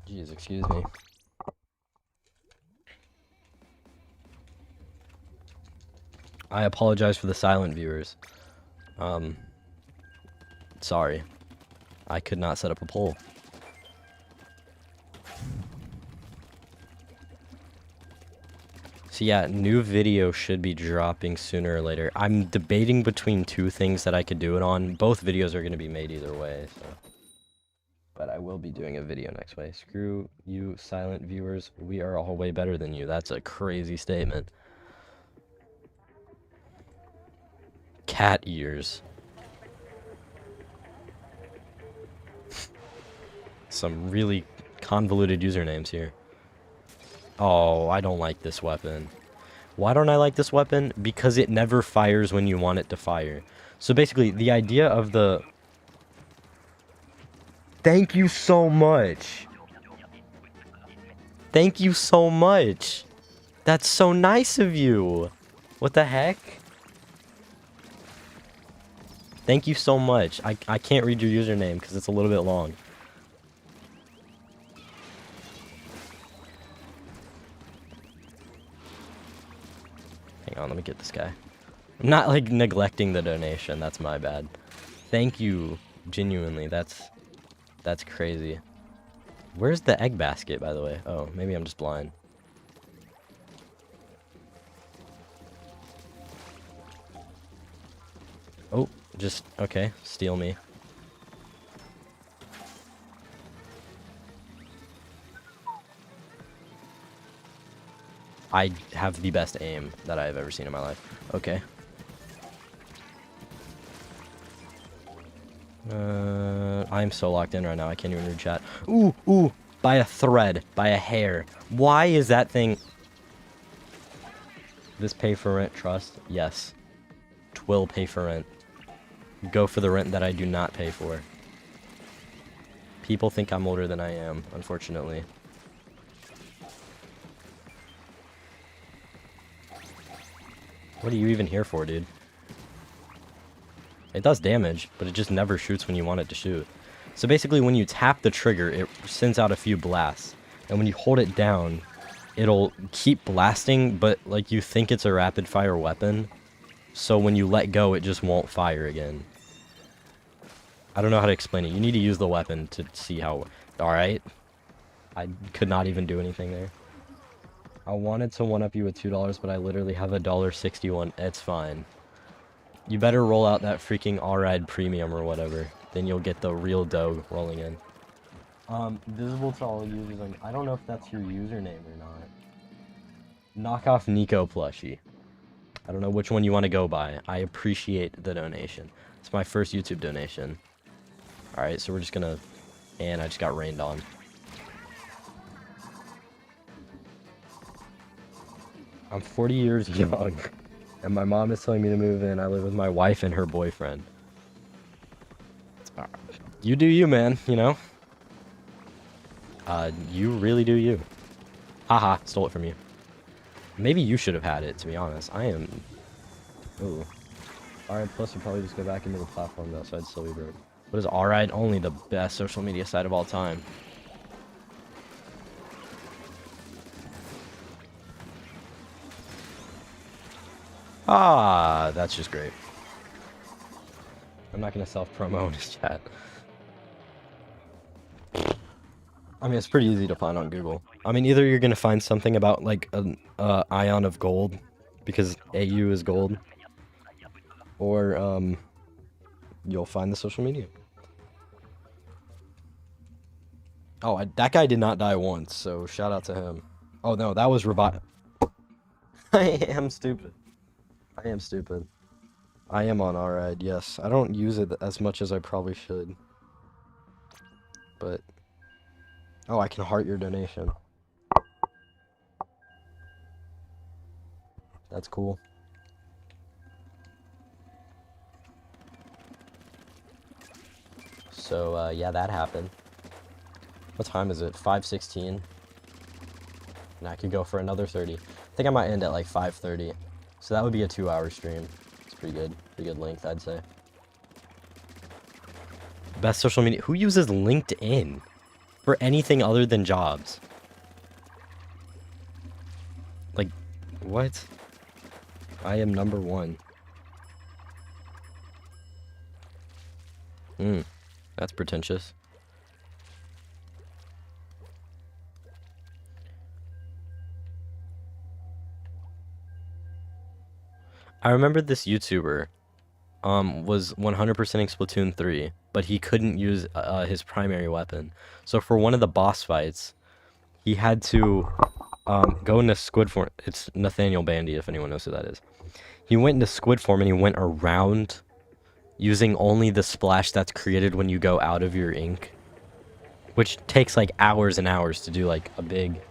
Jeez, excuse me. I apologize for the silent viewers. Sorry. I could not set up a poll. So yeah, new video should be dropping sooner or later. I'm debating between two things that I could do it on. Both videos are going to be made either way, so. But I will be doing a video next way. Screw you, silent viewers. We are all way better than you. That's a crazy statement. Cat ears. Some really convoluted usernames here. Oh, I don't like this weapon. Why don't I like this weapon? Because it never fires when you want it to fire. So basically, the idea of the... Thank you so much. Thank you so much. That's so nice of you. What the heck? Thank you so much. I can't read your username because it's a little bit long. Hang on, let me get this guy. I'm not, like, neglecting the donation. That's my bad. Thank you. Genuinely, that's crazy. Where's the egg basket, by the way? Oh, maybe I'm just blind. Oh, just, okay, steal me. I have the best aim that I've ever seen in my life. Okay. I'm so locked in right now, I can't even read chat. Ooh, ooh, by a thread, by a hair. Why is that thing... This pay for rent trust? Yes. Twill pay for rent. Go for the rent that I do not pay for. People think I'm older than I am, unfortunately. What are you even here for, dude? It does damage, but it just never shoots when you want it to shoot. So basically, when you tap the trigger, it sends out a few blasts. And when you hold it down, it'll keep blasting, but like you think it's a rapid fire weapon. So when you let go, it just won't fire again. I don't know how to explain it. You need to use the weapon to see how... Alright. I could not even do anything there. I wanted to one-up you with $2, but I literally have $1.61. It's fine. You better roll out that freaking R-Ride Premium or whatever. Then you'll get the real dough rolling in. Visible to all users. I don't know if that's your username or not. Knockoff Nico plushie. I don't know which one you want to go by. I appreciate the donation. It's my first YouTube donation. Alright, so we're just gonna... And I just got rained on. I'm 40 years young. And my mom is telling me to move in. I live with my wife and her boyfriend. You do you, man, you know? You really do you. Haha, stole it from you. Maybe you should have had it, to be honest. I am... Ooh. Alright, plus you probably just go back into the platform though, so I'd still be broke. What is Alright? Only the best social media site of all time. Ah, that's just great. I'm not gonna self-promo in his chat. I mean, it's pretty easy to find on Google. I mean, either you're gonna find something about, like, an ion of gold, because AU is gold, or, you'll find the social media. Oh, that guy did not die once, so shout out to him. Oh, no, that was revive. I am stupid. I am stupid. I am on R-Ride, yes. I don't use it as much as I probably should. But... Oh, I can heart your donation. That's cool. So, yeah, that happened. What time is it? 5:16. And I could go for another 30. I think I might end at like 5:30. So that would be a 2-hour stream. It's pretty good. Pretty good length, I'd say. Best social media. Who uses LinkedIn for anything other than jobs? Like, what? I am number one. That's pretentious. I remember this YouTuber was 100%ing Splatoon 3, but he couldn't use his primary weapon. So for one of the boss fights, he had to go into squid form. It's Nathaniel Bandy, if anyone knows who that is. He went into squid form and he went around using only the splash that's created when you go out of your ink, which takes like hours and hours to do like a big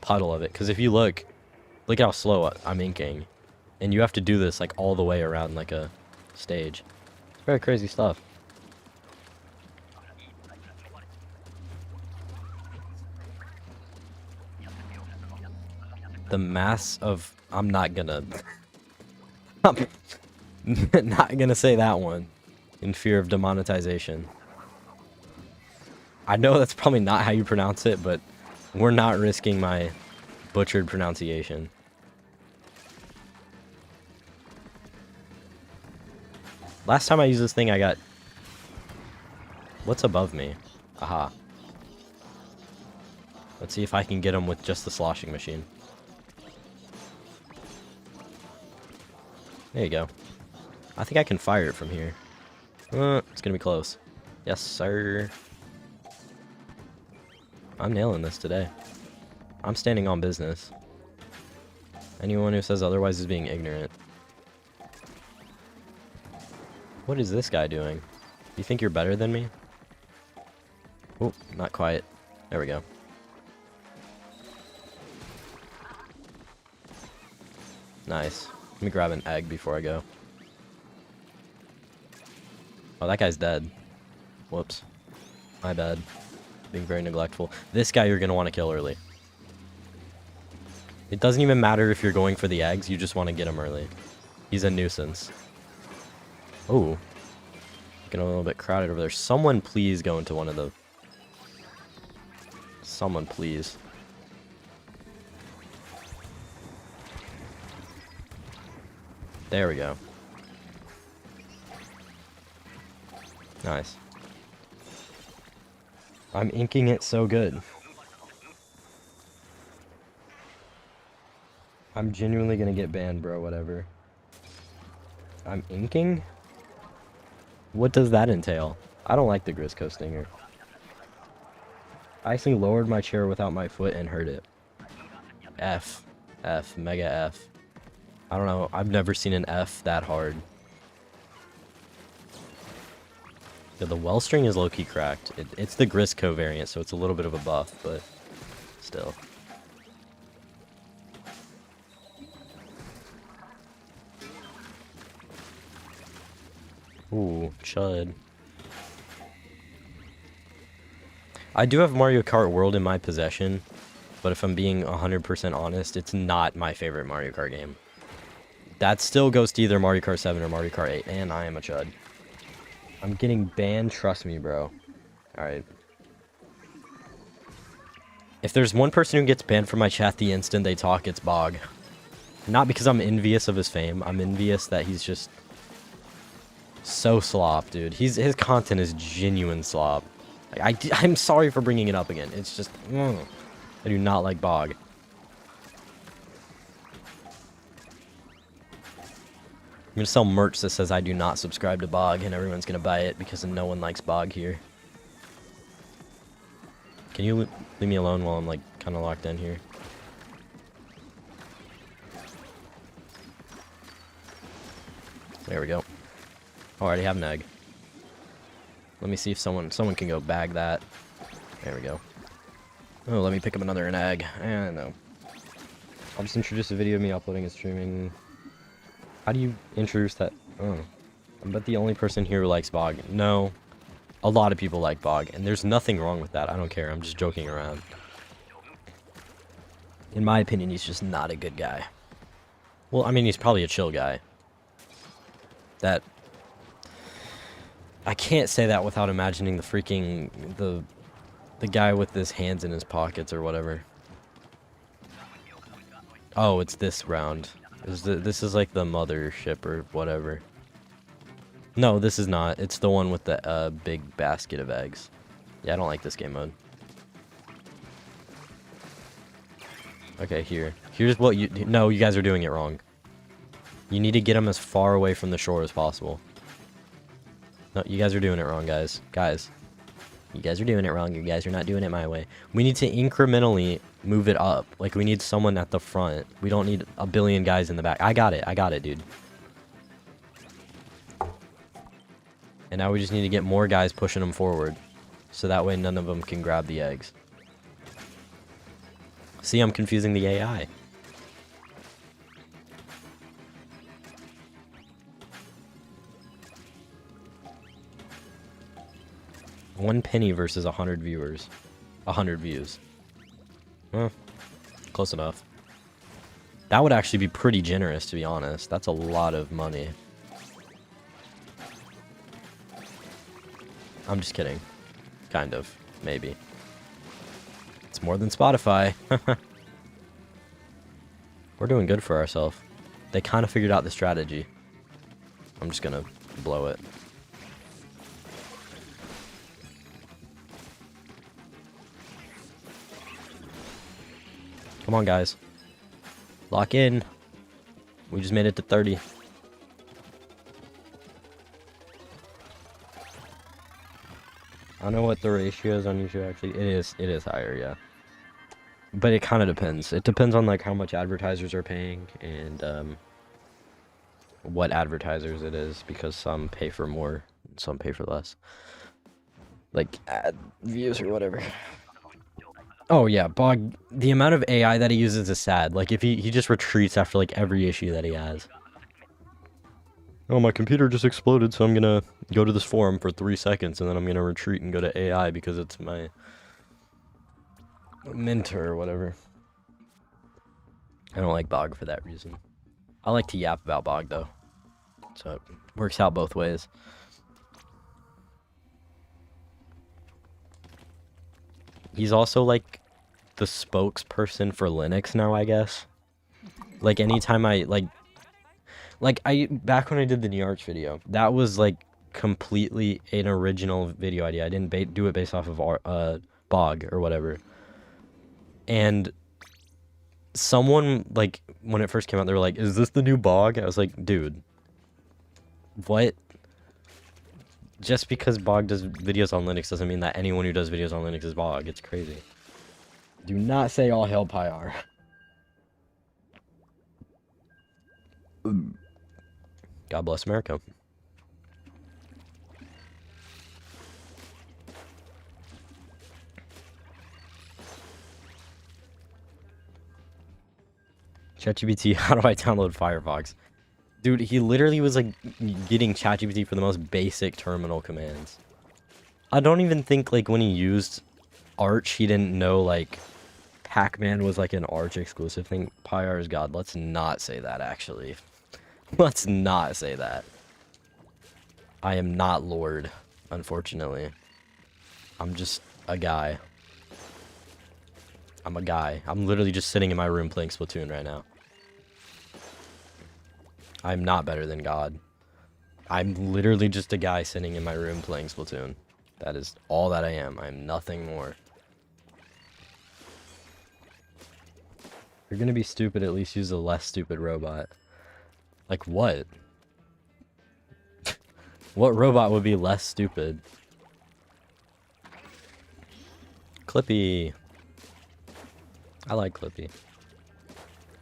puddle of it. Because if you look how slow I'm inking, and you have to do this like all the way around like a stage. It's very crazy stuff. The mass of... I'm not gonna say that one in fear of demonetization. I know that's probably not how you pronounce it, but we're not risking my butchered pronunciation. Last time I used this thing, I got... What's above me? Aha. Let's see if I can get him with just the sloshing machine. There you go. I think I can fire it from here. It's gonna be close. Yes, sir. I'm nailing this today. I'm standing on business. Anyone who says otherwise is being ignorant. What is this guy doing? You think you're better than me? Oh, not quite. There we go. Nice. Let me grab an egg before I go. Oh, that guy's dead. Whoops. My bad. Being very neglectful. This guy you're going to want to kill early. It doesn't even matter if you're going for the eggs, you just want to get him early. He's a nuisance. Oh. Getting a little bit crowded over there. Someone please go into one of the... Someone please. There we go. Nice. I'm inking it so good. I'm genuinely gonna get banned, bro, whatever. I'm inking? What does that entail? I don't like the Grisco Stinger. I actually lowered my chair without my foot and hurt it. F. F. Mega F. I don't know. I've never seen an F that hard. Yeah, the Wellstring is low-key cracked. It's the Grisco variant, so it's a little bit of a buff, but still. Ooh, chud. I do have Mario Kart World in my possession, but if I'm being 100% honest, it's not my favorite Mario Kart game. That still goes to either Mario Kart 7 or Mario Kart 8, and I am a chud. I'm getting banned, trust me, bro. Alright. If there's one person who gets banned from my chat the instant they talk, it's Bog. Not because I'm envious of his fame, I'm envious that he's just so slop, dude. His content is genuine slop. Like, I'm sorry for bringing it up again. It's just, I do not like Bog. I'm gonna sell merch that says I do not subscribe to Bog, and everyone's gonna buy it because no one likes Bog here. Can you leave me alone while I'm like kind of locked in here? There we go. Oh, I already have an egg. Let me see if someone can go bag that. There we go. Oh, let me pick up an egg. No. I'll just introduce a video of me uploading and streaming. How do you introduce that? Oh. I'm about the only person here who likes Bog. No. A lot of people like Bog, and there's nothing wrong with that. I don't care. I'm just joking around. In my opinion, he's just not a good guy. Well, I mean, he's probably a chill guy. That... I can't say that without imagining the freaking the guy with his hands in his pockets or whatever. Oh, it's this round. This is like the mothership or whatever. No, this is not. It's the one with the big basket of eggs. Yeah, I don't like this game mode. Okay, here's what you... No, you guys are doing it wrong. You need to get them as far away from the shore as possible. No, you guys are doing it wrong, guys. Guys. You guys are doing it wrong. You guys are not doing it my way. We need to incrementally move it up. Like, we need someone at the front. We don't need a billion guys in the back. I got it, dude. And now we just need to get more guys pushing them forward. So that way none of them can grab the eggs. See, I'm confusing the AI. One penny versus 100 viewers. 100 views. Well, close enough. That would actually be pretty generous, to be honest. That's a lot of money. I'm just kidding. Kind of. Maybe. It's more than Spotify. We're doing good for ourselves. They kind of figured out the strategy. I'm just gonna blow it. Come on, guys. Lock in. We just made it to 30. I don't know what the ratio is on YouTube, actually. It is higher, yeah. But it kind of depends. It depends on, like, how much advertisers are paying and, what advertisers it is, because some pay for more and some pay for less. Like, ad views or whatever. Oh, yeah, Bog, the amount of AI that he uses is sad. Like, if he just retreats after, like, every issue that he has. Oh, my computer just exploded, so I'm gonna go to this forum for 3 seconds, and then I'm gonna retreat and go to AI because it's my mentor or whatever. I don't like Bog for that reason. I like to yap about Bog, though. So it works out both ways. He's also, like, the spokesperson for Linux now, I guess. Like, anytime I, back when I did the New Arts video, that was, like, completely an original video idea. I didn't do it based off of Bog or whatever. And someone, like, when it first came out, they were like, is this the new Bog? I was like, dude, what? Just because Bog does videos on Linux doesn't mean that anyone who does videos on Linux is Bog. It's crazy. Do not say all hail Pyar. God bless America. ChatGPT, how do I download Firefox? Dude, he literally was, like, getting ChatGPT for the most basic terminal commands. I don't even think, like, when he used Arch, he didn't know, like, Pac-Man was, like, an Arch exclusive thing. Pyar is God. Let's not say that, actually. Let's not say that. I am not Lord, unfortunately. I'm just a guy. I'm a guy. I'm literally just sitting in my room playing Splatoon right now. I'm not better than God. I'm literally just a guy sitting in my room playing Splatoon. That is all that I am. I'm nothing more. If you're gonna be stupid, at least use a less stupid robot. Like what? What robot would be less stupid? Clippy. I like Clippy.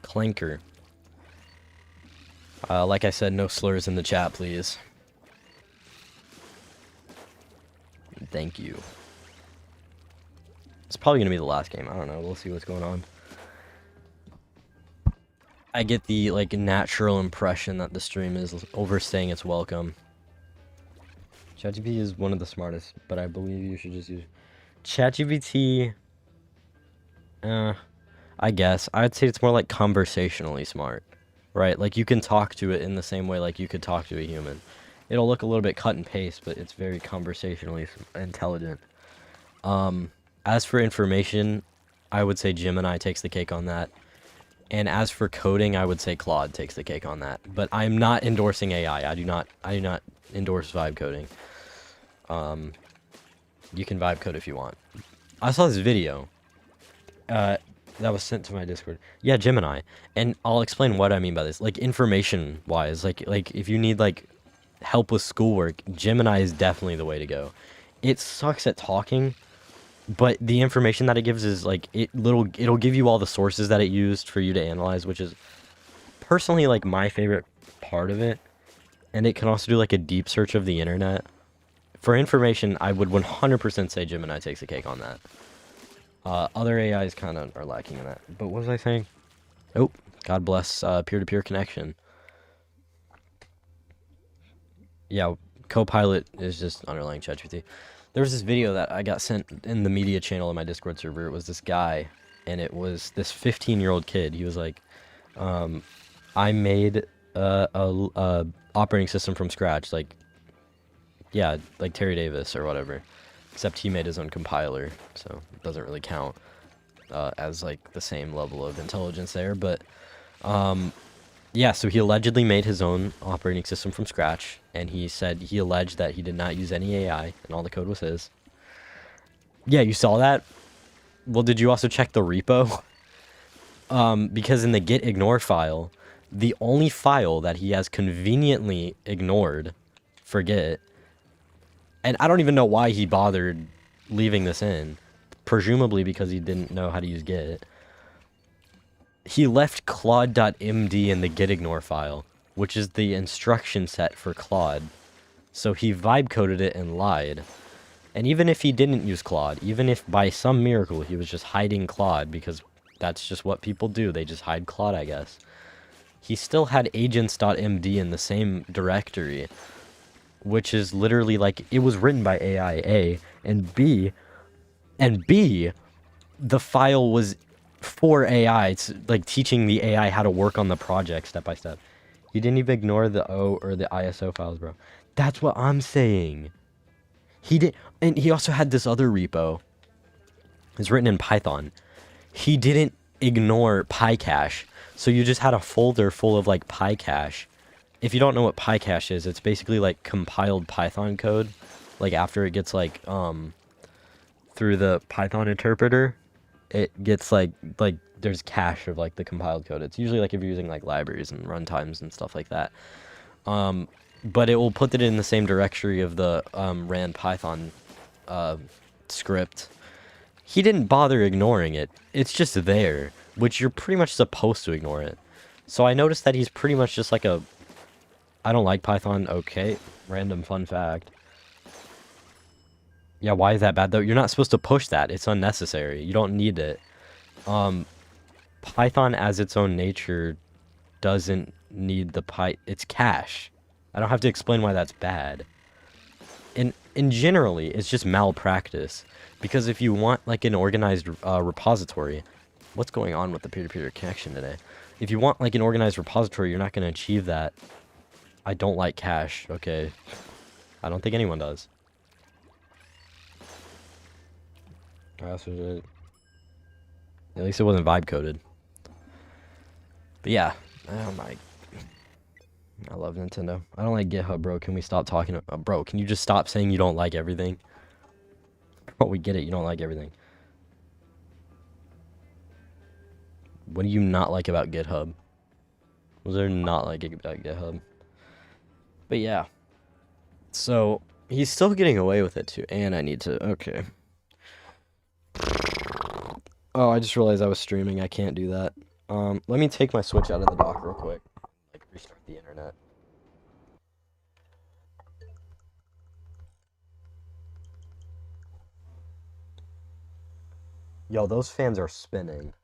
Clanker. Like I said, no slurs in the chat, please. Thank you. It's probably gonna be the last game. I don't know. We'll see what's going on. I get the, like, natural impression that the stream is overstaying its welcome. ChatGPT is one of the smartest, but I believe you should just use ChatGPT. I guess I'd say it's more like conversationally smart, right? Like, you can talk to it in the same way like you could talk to a human. it'll look a little bit cut and paste, but it's very conversationally intelligent. As for information, I would say Gemini takes the cake on that. And as for coding, I would say Claude takes the cake on that. But I'm not endorsing AI. I do not endorse vibe coding. You can vibe code if you want. I saw this video that was sent to my Discord. Yeah, Gemini. And I'll explain what I mean by this. Like information wise, like if you need like help with schoolwork, Gemini is definitely the way to go. It sucks at talking, but the information that it gives is like it'll give you all the sources that it used for you to analyze, which is personally like my favorite part of it. And it can also do like a deep search of the internet. For information, I would 100% say Gemini takes the cake on that. Other AIs kind of are lacking in that. But what was I saying? Oh, God bless peer-to-peer connection. Yeah, Copilot is just underlying ChatGPT. There was this video that I got sent in the media channel of my Discord server. It was this guy, and it was this 15-year-old kid. He was like, I made a operating system from scratch, like, yeah, like Terry Davis or whatever. Except he made his own compiler, so it doesn't really count as like the same level of intelligence there. But yeah, so he allegedly made his own operating system from scratch, and he alleged that he did not use any AI, and all the code was his. Yeah, you saw that? Well, did you also check the repo? Because in the git ignore file, the only file that he has conveniently ignored for Git, and I don't even know why he bothered leaving this in, presumably because he didn't know how to use Git. He left Claude.md in the git ignore file, which is the instruction set for Claude. So he vibe coded it and lied. And even if he didn't use Claude, even if by some miracle he was just hiding Claude, because that's just what people do, they just hide Claude, I guess. He still had agents.md in the same directory, which is literally like, it was written by AI, A, and B, the file was for AI. It's like teaching the AI how to work on the project step by step. You didn't even ignore the O or the ISO files, bro. That's what I'm saying. He did, and he also had this other repo. It's written in Python. He didn't ignore PyCache, so you just had a folder full of like PyCache. If you don't know what PyCache is, it's basically like compiled Python code. Like after it gets like through the Python interpreter, it gets like there's cache of like the compiled code. It's usually like if you're using like libraries and runtimes and stuff like that. But it will put it in the same directory of the ran Python script. He didn't bother ignoring it. It's just there, which you're pretty much supposed to ignore it. So I noticed that he's pretty much just like a, I don't like Python, okay, random fun fact. Yeah, why is that bad though? You're not supposed to push that. It's unnecessary. You don't need it. Python as its own nature doesn't need the it's cache. I don't have to explain why that's bad. In generally, it's just malpractice. Because if you want like an organized repository, what's going on with the peer-to-peer connection today? If you want like an organized repository, you're not going to achieve that. I don't like cache, okay? I don't think anyone does. At least it wasn't vibe coded. But yeah, oh my, I love Nintendo. I don't like GitHub, bro. Can we stop talking? Bro, can you just stop saying you don't like everything? Bro, we get it. You don't like everything. What do you not like about GitHub? Was there not like about GitHub? But yeah. So, he's still getting away with it too. And I need to, okay. Oh, I just realized I was streaming. I can't do that. Let me take my Switch out of the dock real quick. Like, restart the internet. Yo, those fans are spinning.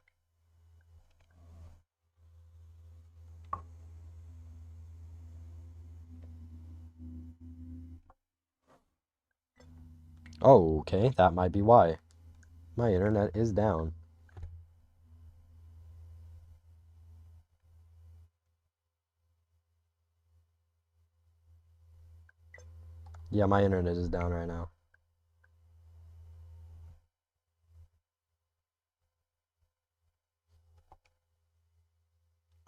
Oh, okay. That might be why. My internet is down. Yeah, my internet is down right now.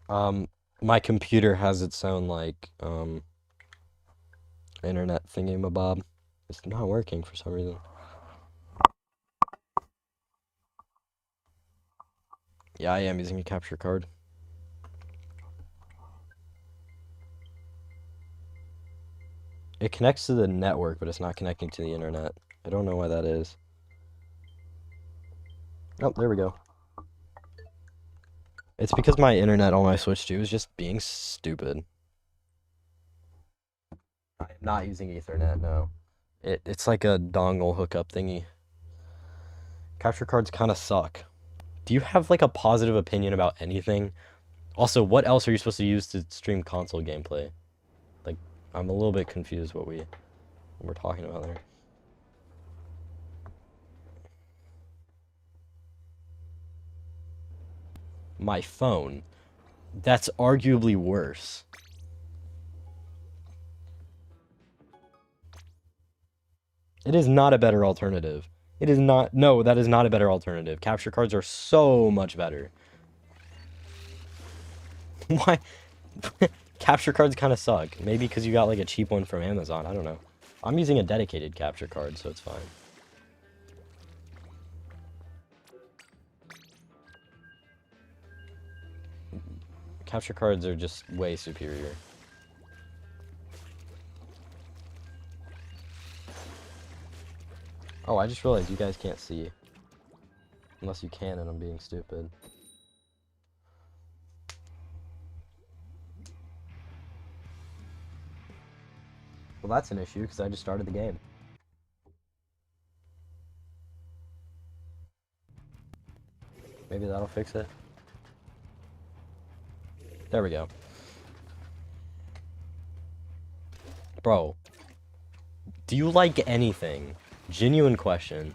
Um, my computer has its own, like, internet thingamabob. It's not working for some reason. Yeah, I am using a capture card. It connects to the network, but it's not connecting to the internet. I don't know why that is. Oh, there we go. It's because my internet on my Switch 2 is just being stupid. I'm not using Ethernet, no. It's like a dongle hookup thingy. Capture cards kind of suck. Do you have like a positive opinion about anything? Also, what else are you supposed to use to stream console gameplay? Like, I'm a little bit confused what we're talking about there. My phone. That's arguably worse. It is not a better alternative. It is not. No, that is not a better alternative. Capture cards are so much better. Why? Capture cards kind of suck. Maybe because you got like a cheap one from Amazon. I don't know. I'm using a dedicated capture card, so it's fine. Capture cards are just way superior. Oh, I just realized you guys can't see. Unless you can and I'm being stupid. Well, that's an issue because I just started the game. Maybe that'll fix it. There we go. Bro, do you like anything? Genuine question.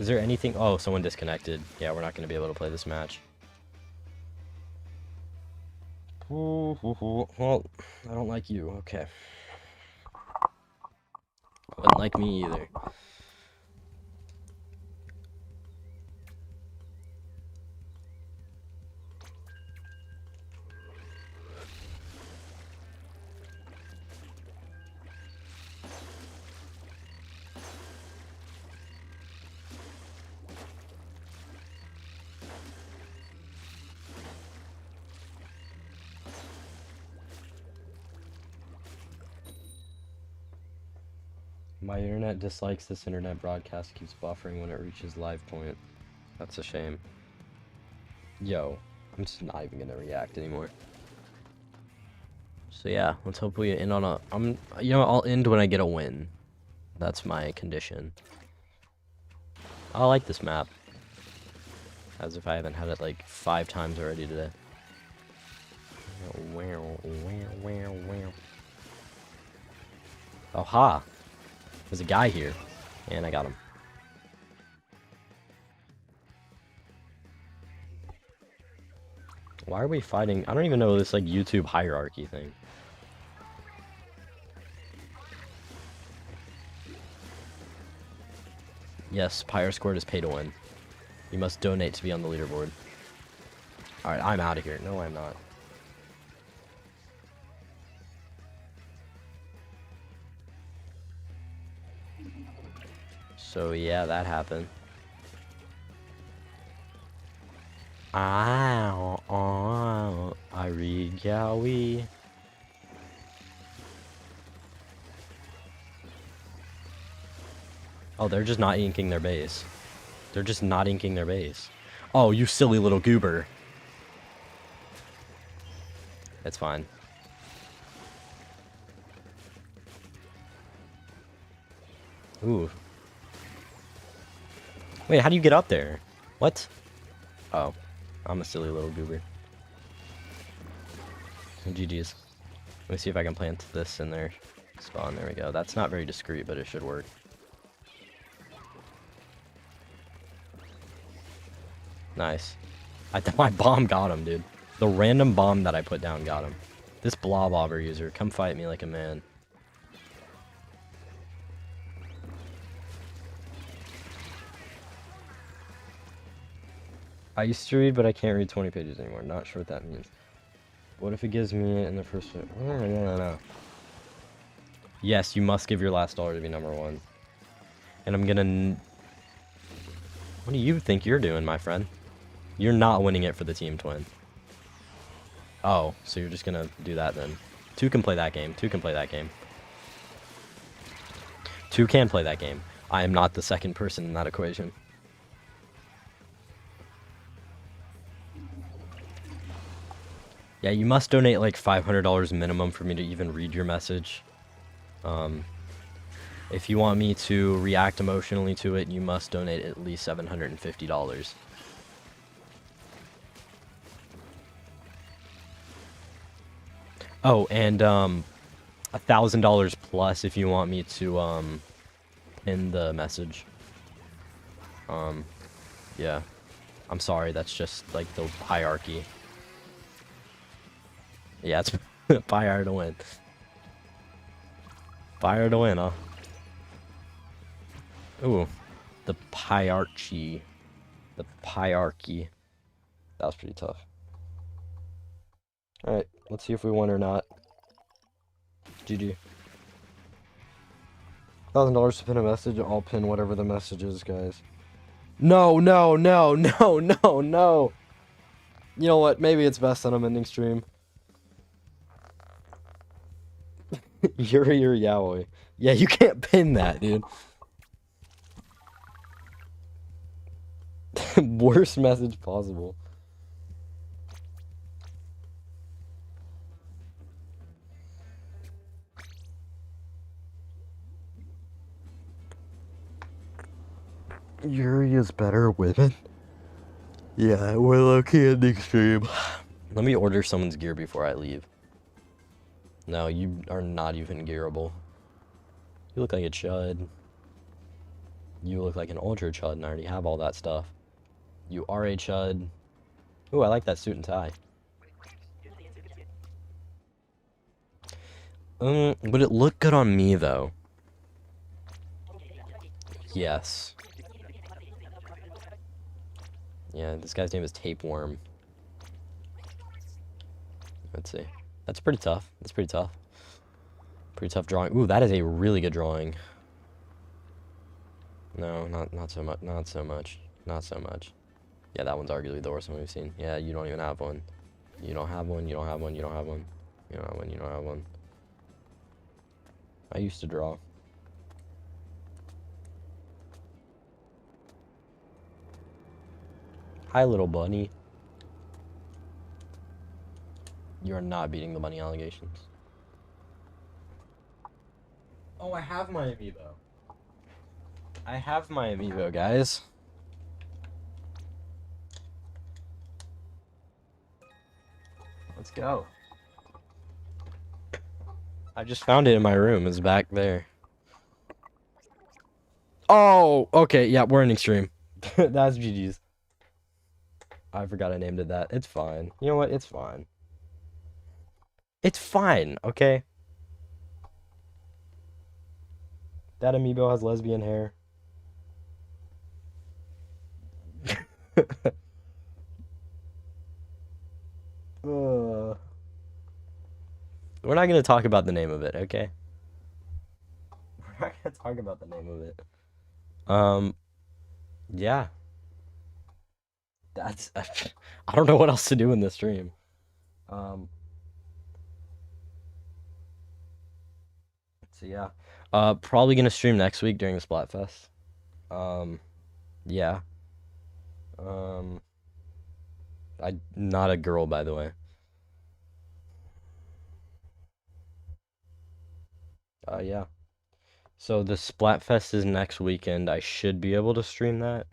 Is there anything? Oh, someone disconnected. Yeah, we're not going to be able to play this match. Well, I don't like you. Okay. Wouldn't like me either. My internet dislikes this internet broadcast, keeps buffering when it reaches live point. That's a shame. Yo, I'm just not even gonna react anymore. So yeah, let's hope we end on a. I'll end when I get a win. That's my condition. I like this map. As if I haven't had it like 5 times already today. Oh ha! There's a guy here, and I got him. Why are we fighting? I don't even know this like YouTube hierarchy thing. Yes, Pyro Squared is pay to win. You must donate to be on the leaderboard. Alright, I'm out of here. No, I'm not. So yeah, that happened. I read Yowie. Oh, they're just not inking their base. They're just not inking their base. Oh, you silly little goober. It's fine. Ooh. Wait, how do you get up there? What? Oh, I'm a silly little goober. GG's. Let me see if I can plant this in their spawn. There we go. That's not very discreet, but it should work. Nice. I think my bomb got him, dude. The random bomb that I put down got him. This blob user, come fight me like a man. I used to read, but I can't read 20 pages anymore. Not sure what that means. What if it gives me it in the first... No. Yes, you must give your last dollar to be number one. And I'm gonna... What do you think you're doing, my friend? You're not winning it for the team twin. Oh, so you're just gonna do that then. Two can play that game. Two can play that game. Two can play that game. I am not the second person in that equation. Yeah, you must donate like $500 minimum for me to even read your message. If you want me to react emotionally to it, you must donate at least $750. Oh, and $1,000 plus if you want me to pin the message. Yeah. I'm sorry, that's just like the hierarchy. Yeah, it's fire to win. Fire to win, huh? Ooh, the hierarchy. The hierarchy. That was pretty tough. Alright, let's see if we won or not. GG. $1,000 to pin a message. I'll pin whatever the message is, guys. No. You know what? Maybe it's best that I'm ending stream. Yuri or Yaoi. Yeah, you can't pin that, dude. Worst message possible. Yuri is better women? Yeah, we're low-key ending stream. Let me order someone's gear before I leave. No, you are not even gearable. You look like a chud. You look like an ultra chud and I already have all that stuff. You are a chud. Ooh, I like that suit and tie. Would it look good on me, though? Yes. Yeah, this guy's name is Tapeworm. Let's see. That's pretty tough. That's pretty tough. Pretty tough drawing. Ooh, that is a really good drawing. No, not so much. Not so much. Not so much. Yeah, that one's arguably the worst one we've seen. Yeah, you don't even have one. You don't have one. You don't have one. You don't have one. You don't have one. You don't have one. I used to draw. Hi, little bunny. You're not beating the bunny allegations. Oh, I have my amiibo. I have my amiibo, guys. Let's go. I just found it in my room. It's back there. Oh, okay. Yeah, we're ending stream. That's GG's. I forgot I named it that. It's fine. You know what? It's fine. It's fine, okay? That amiibo has lesbian hair. We're not gonna talk about the name of it, okay? We're not gonna talk about the name of it. Yeah. That's... I don't know what else to do in this stream. So yeah. Probably gonna stream next week during the Splatfest. Yeah. I'm not a girl, by the way. Yeah. So the Splatfest is next weekend. I should be able to stream that.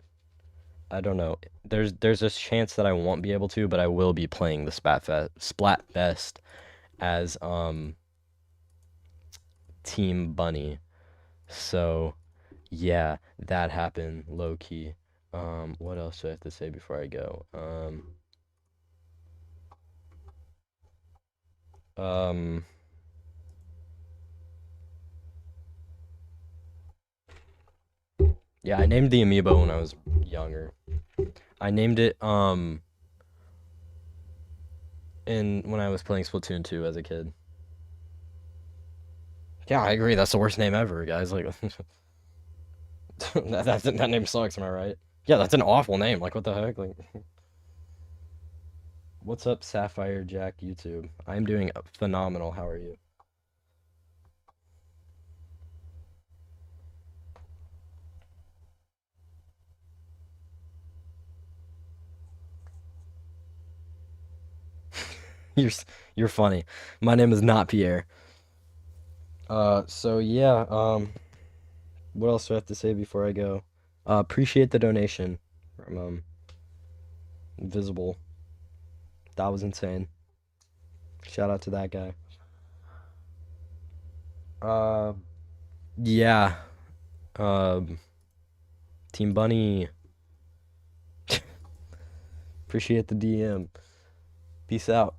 I don't know. There's a chance that I won't be able to, but I will be playing the Splatfest as Team Bunny. So yeah, that happened low key. What else do I have to say before I go? Yeah, I named the amiibo when I was younger. I named it in when I was playing Splatoon 2 as a kid. Yeah, I agree. That's the worst name ever, guys. Like that name sucks. Am I right? Yeah, that's an awful name. Like what the heck? Like what's up, Sapphire Jack YouTube? I'm doing phenomenal. How are you? You're you're funny. My name is not Pierre. So yeah, what else do I have to say before I go? Appreciate the donation from Visible. That was insane. Shout out to that guy. Uh, yeah. Um, Team Bunny. Appreciate the DM. Peace out.